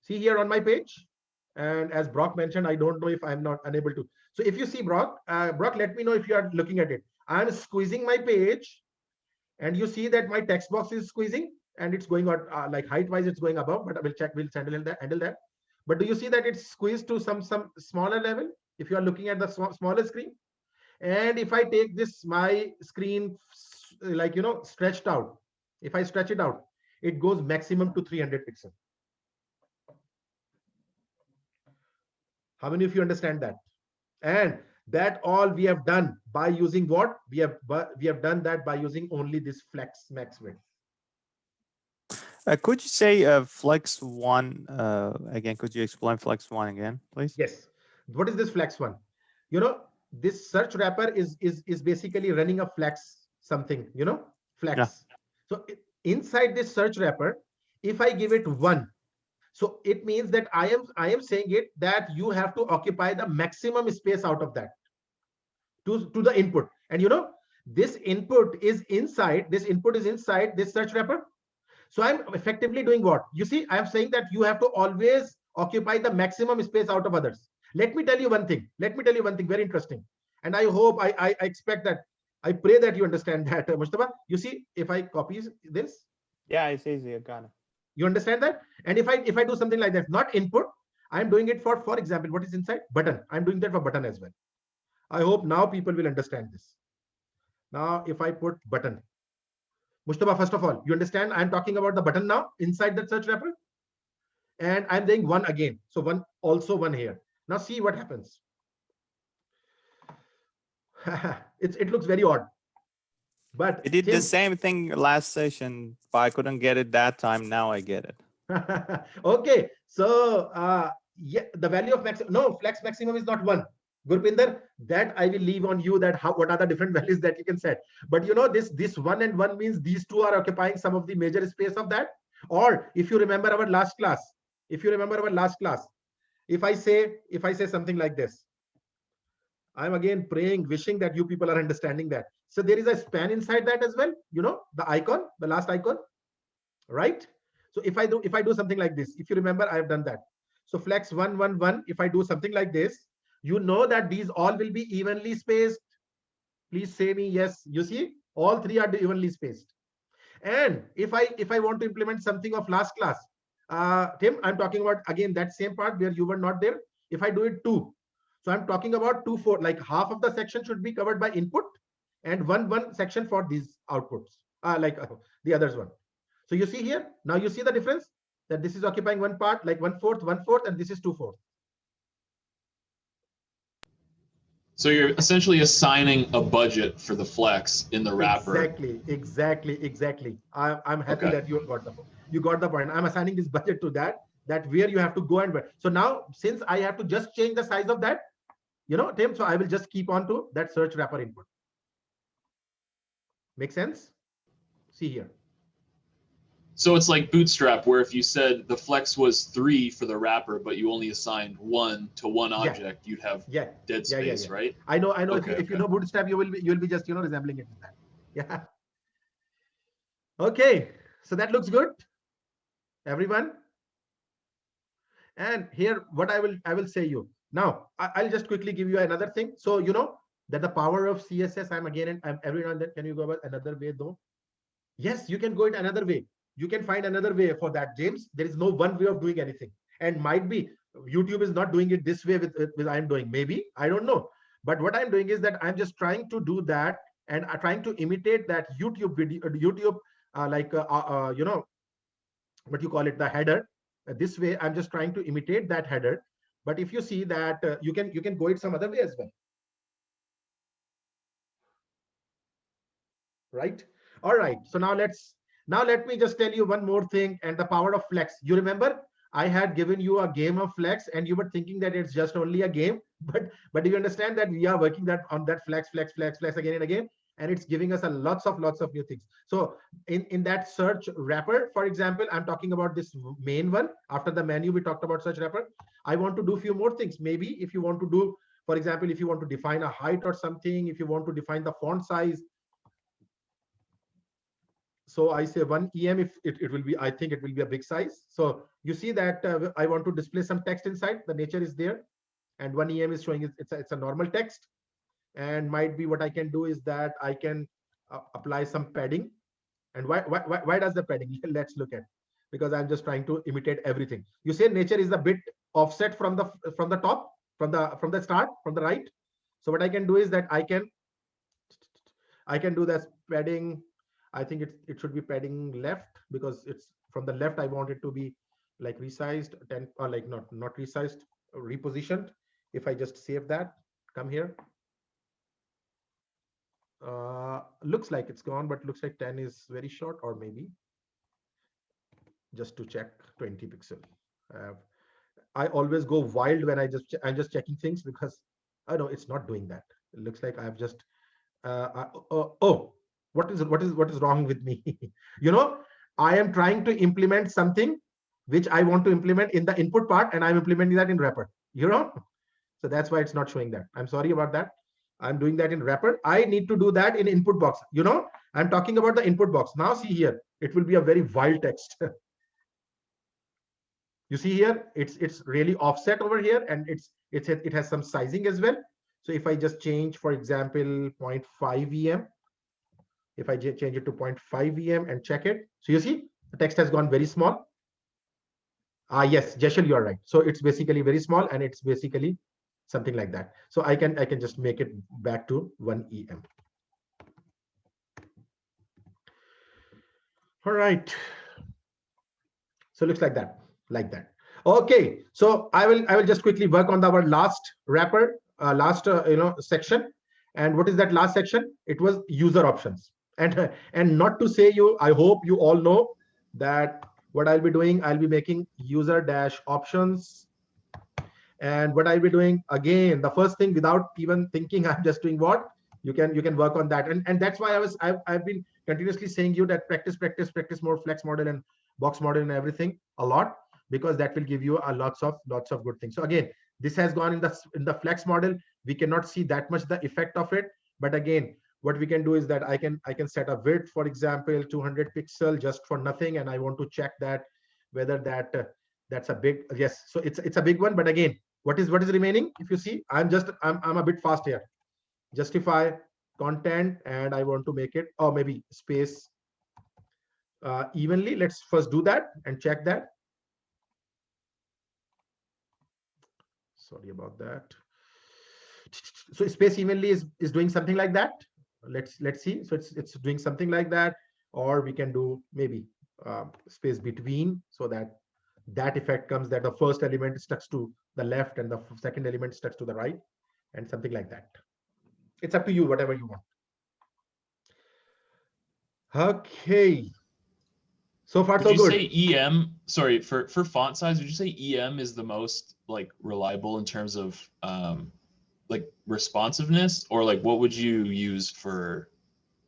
here on my page, And as Brock mentioned, I don't know if I'm not unable to. So if you see Brock, Brock, let me know if you are looking at it. I'm squeezing my page, and you see that my text box is squeezing, and it's going out like height wise, it's going above. But I will check. We'll handle that. But do you see that it's squeezed to some smaller level? If you are looking at the smaller screen, and if I take this my screen like stretched out, if I stretch it out, it goes maximum to 300 pixels. How many of you understand that? And that all we have done by using what? We have done that by using only this flex max width. Could you say flex one again? Could you explain flex one again, please? Yes. What is this flex one? This search wrapper is basically running a flex something, flex. Yeah. So inside this search wrapper, if I give it 1, so it means that I am saying it that you have to occupy the maximum space out of that to the input. And this input is inside this search wrapper. So I'm effectively doing what? You see, I'm saying that you have to always occupy the maximum space out of others. Let me tell you one thing very interesting. And I hope, I expect that, I pray that you understand that, Mustafa. You see, if I copy this. Yeah, it's easy. I got it. You understand that? And if I do something like that, not input, I'm doing it for example, what is inside? Button. I'm doing that for button as well. I hope now people will understand this. Now, if I put button, Mustafa, first of all, you understand I'm talking about the button now inside that search wrapper, and I'm doing 1 again. So 1, also 1 here. Now see what happens. It looks very odd, but I did the same thing last session, but I couldn't get it that time. Now I get it. Okay, so yeah, the value of flex maximum is not 1. Gurpinder, that I will leave on you, that what are the different values that you can set. But this 1 and 1 means these two are occupying some of the major space of that. Or if you remember our last class, if I say something like this, I'm again praying, wishing that you people are understanding that. So there is a span inside that as well, the icon, the last icon, right? So if I do something like this, if you remember, I have done that. So flex 1 1 1, if I do something like this, you know that these all will be evenly spaced. Please say me yes. You see, all 3 are evenly spaced. And if I want to implement something of last class, Tim, I'm talking about again that same part where you were not there. If I do it 2, so I'm talking about 2 4, like half of the section should be covered by input, and one section for these outputs, the others one. So you see here, now you see the difference, that this is occupying one part, like 1/4, and this is 2/4. So you're essentially assigning a budget for the flex in the wrapper. Exactly. I'm happy that you got the point. I'm assigning this budget to that where you have to go and where. So now, since I have to just change the size of that, Tim, so I will just keep on to that search wrapper input. Make sense? See here. So it's like Bootstrap, where if you said the flex was 3 for the wrapper, but you only assigned 1 to one object, you'd have dead space, right? I know. Okay, if you know Bootstrap, you'll be just resembling it with that. Yeah. Okay. So that looks good, everyone. And here, what I will say you now. I'll just quickly give you another thing. So that the power of CSS. I'm every now and then. Can you go about another way though? Yes, you can go it another way. You can find another way for that, James. There is no one way of doing anything, and might be YouTube is not doing it this way with I'm doing. Maybe, I don't know. But what I'm doing is that I'm just trying to do that, and I'm trying to imitate that YouTube video, what you call it, the header. This way, I'm just trying to imitate that header. But if you see that, you can go it some other way as well, right? All right. So now let me just tell you one more thing, and the power of flex. You remember I had given you a game of flex, and you were thinking that it's just only a game, but do you understand that we are working on that flex again and again, and it's giving us a lots of new things. So in that search wrapper, for example, I'm talking about this main one. After the menu, we talked about search wrapper. I want to do a few more things. Maybe if you want to do, for example, if you want to define a height or something, if you want to define the font size, So I say 1 EM, if it will be, I think it will be a big size. So you see that I want to display some text inside, the nature is there. And 1 EM is showing it's a normal text. And might be what I can do is that I can apply some padding. And why does the padding? Let's look at, because I'm just trying to imitate everything. You say nature is a bit offset from the top, from the start, from the right. So what I can do is that I can do this padding. I think it should be padding left, because it's from the left. I want it to be like resized 10, or like not resized, repositioned. If I just save that, come here. Looks like it's gone, but looks like 10 is very short, or maybe just to check 20 pixel. I always go wild when I'm just checking things, because I know it's not doing that. It looks like I've just oh, what is wrong with me? I am trying to implement something which I want to implement in the input part, and I'm implementing that in wrapper. So that's why it's not showing that. I'm sorry about that. I'm doing that in wrapper. I need to do that in input box. I'm talking about the input box. Now see here, it will be a very wild text. You see here, it's really offset over here, and it has some sizing as well. So if I just change, for example, 0.5 EM, if I change it to 0.5 EM and check it, so you see the text has gone very small. Yes, Jeshel, you are right. So it's basically very small, and it's basically something like that. So I can just make it back to 1 EM. All right. So it looks like that. Okay. So I will just quickly work on our last wrapper, section. And what is that last section? It was user options. And not to say I hope you all know that what I'll be doing, I'll be making user dash options. And what I'll be doing, again, the first thing, without even thinking, I'm just doing what you can work on that. And that's why I've been continuously saying you that practice more flex model and box model and everything a lot, because that will give you lots of good things. So again, this has gone in the flex model. We cannot see that much the effect of it, but again, what we can do is that I can set a width, for example, 200 pixel just for nothing, and I want to check that whether that's a big, yes, so it's a big one. But again, what is remaining? If you see, I'm a bit fast here. Justify content, and I want to make it, or maybe space evenly. Let's first do that and check that. Sorry about that. So space evenly is doing something like that. Let's see. So it's doing something like that, or we can do maybe space between, so that effect comes, that the first element stuck to the left and the second element stuck to the right, and something like that. It's up to you, whatever you want. Okay. So far, so good. Would you say EM, sorry, for font size, would you say EM is the most reliable in terms of responsiveness, or what would you use for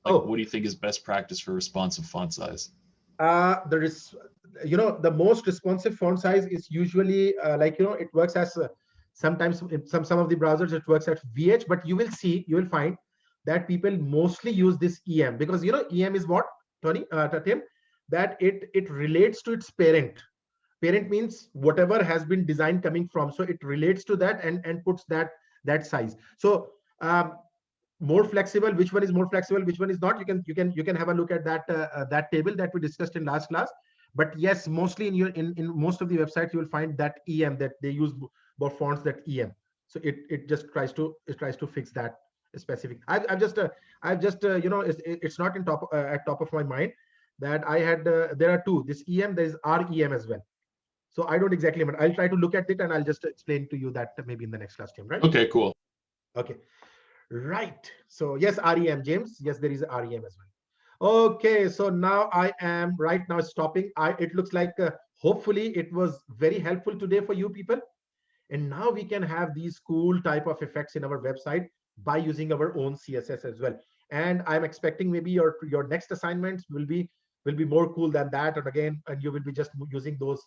what do you think is best practice for responsive font size? There is, the most responsive font size is usually it works as sometimes in some of the browsers it works at VH, but you will find that people mostly use this EM, because EM is what, Tony, Tim, that it relates to its parent. Parent means whatever has been designed coming from, so it relates to that and puts that size. So more flexible, which one is more flexible, which one is not, you can have a look at that table that we discussed in last class. But yes, mostly in most of the websites you will find that EM, that they use more fonts that EM. So it just tries to fix that specific. I've just it's not in at top of my mind that I had. There are two. This EM, there is REM as well. So I don't exactly, but I'll try to look at it and I'll just explain to you that maybe in the next class, Tim, right? Okay, cool. Okay, right. So yes, REM, James. Yes, there is REM as well. Okay, so now I am right now stopping. It looks like hopefully it was very helpful today for you people. And now we can have these cool type of effects in our website by using our own CSS as well. And I'm expecting maybe your next assignments will be more cool than that. And again, and you will be just using those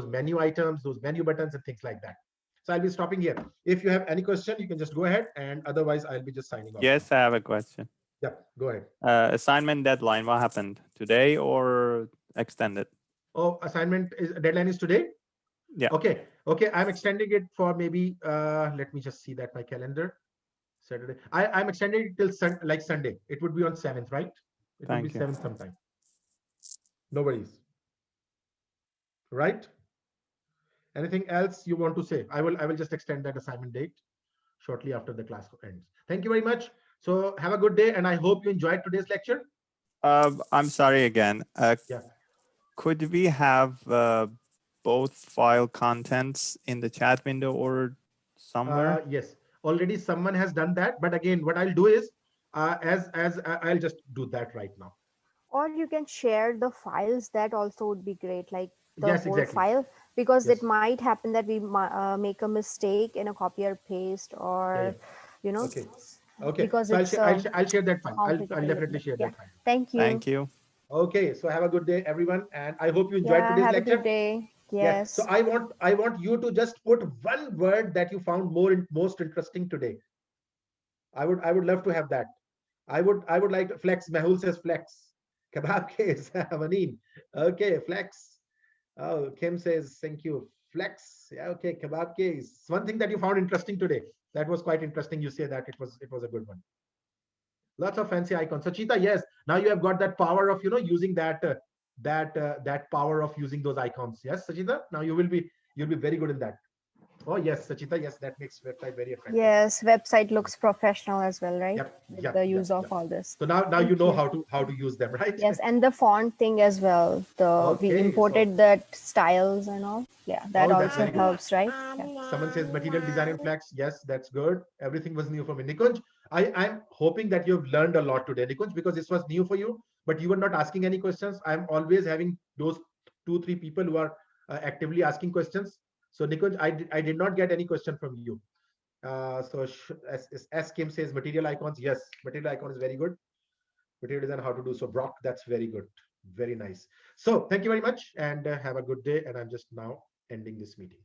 menu items, those menu buttons and things like that. So I'll be stopping here. If you have any question, you can just go ahead, and otherwise I'll be just signing off. Yes, I have a question. Yeah, go ahead. Assignment deadline, what happened? Today or extended? Oh, deadline is today? Yeah. Okay. I'm extending it for maybe, let me just see that my calendar. Saturday. I'm extending it till Sunday. It would be on 7th, right? It would be Thank you. 7th sometime. No worries. Right? Anything else you want to say? I will just extend that assignment date shortly after the class ends. Thank you very much. So have a good day, and I hope you enjoyed today's lecture. I'm sorry again. Yeah. Could we have both file contents in the chat window or somewhere? Yes, already someone has done that. But again, what I'll do is, I'll just do that right now. Or you can share the files. That also would be great, like the Yes, whole exactly. file, because Yes. it might happen that we make a mistake in a copy or paste, or you know, Okay. because So it's I'll share that file. I'll complicated. definitely share Yeah. that file. Thank you. Thank you. Okay. So have a good day, everyone, and I hope you enjoyed Yeah, today's have lecture. a good day. Yeah. Yes. So I want you to just put one word that you found most interesting today. I would love to have that. I would like to flex. Mehul says flex. Kebab case. Manin. Okay, flex. Oh, Kim says thank you. Flex. Yeah, okay. Kebab case. One thing that you found interesting today. That was quite interesting. You say that it was a good one. Lots of fancy icons. So Cheetah, yes. Now you have got that power of using that power of using those icons. Yes, Sachita. Now you'll be very good in that. Oh yes, Sachita. Yes, that makes website very attractive. Yes, website looks professional as well, right? Yep. With the use of all this. So now Thank you know you. how to use them, right? Yes, and the font thing as well. We Okay, imported that styles and all. Yeah, that Oh, that's also very good. helps, right? Yeah. Someone says material design in Flex. Yes, that's good. Everything was new for me. Nikunj, I'm hoping that you've learned a lot today, Nikunj, because this was new for you, but you were not asking any questions. I'm always having those 2-3 people who are actively asking questions. So Nikunj, I did not get any question from you. So as Kim says, material icons. Yes, material icon is very good. Material design, how to do so. Brock, that's very good. Very nice. So thank you very much, and have a good day. And I'm just now ending this meeting.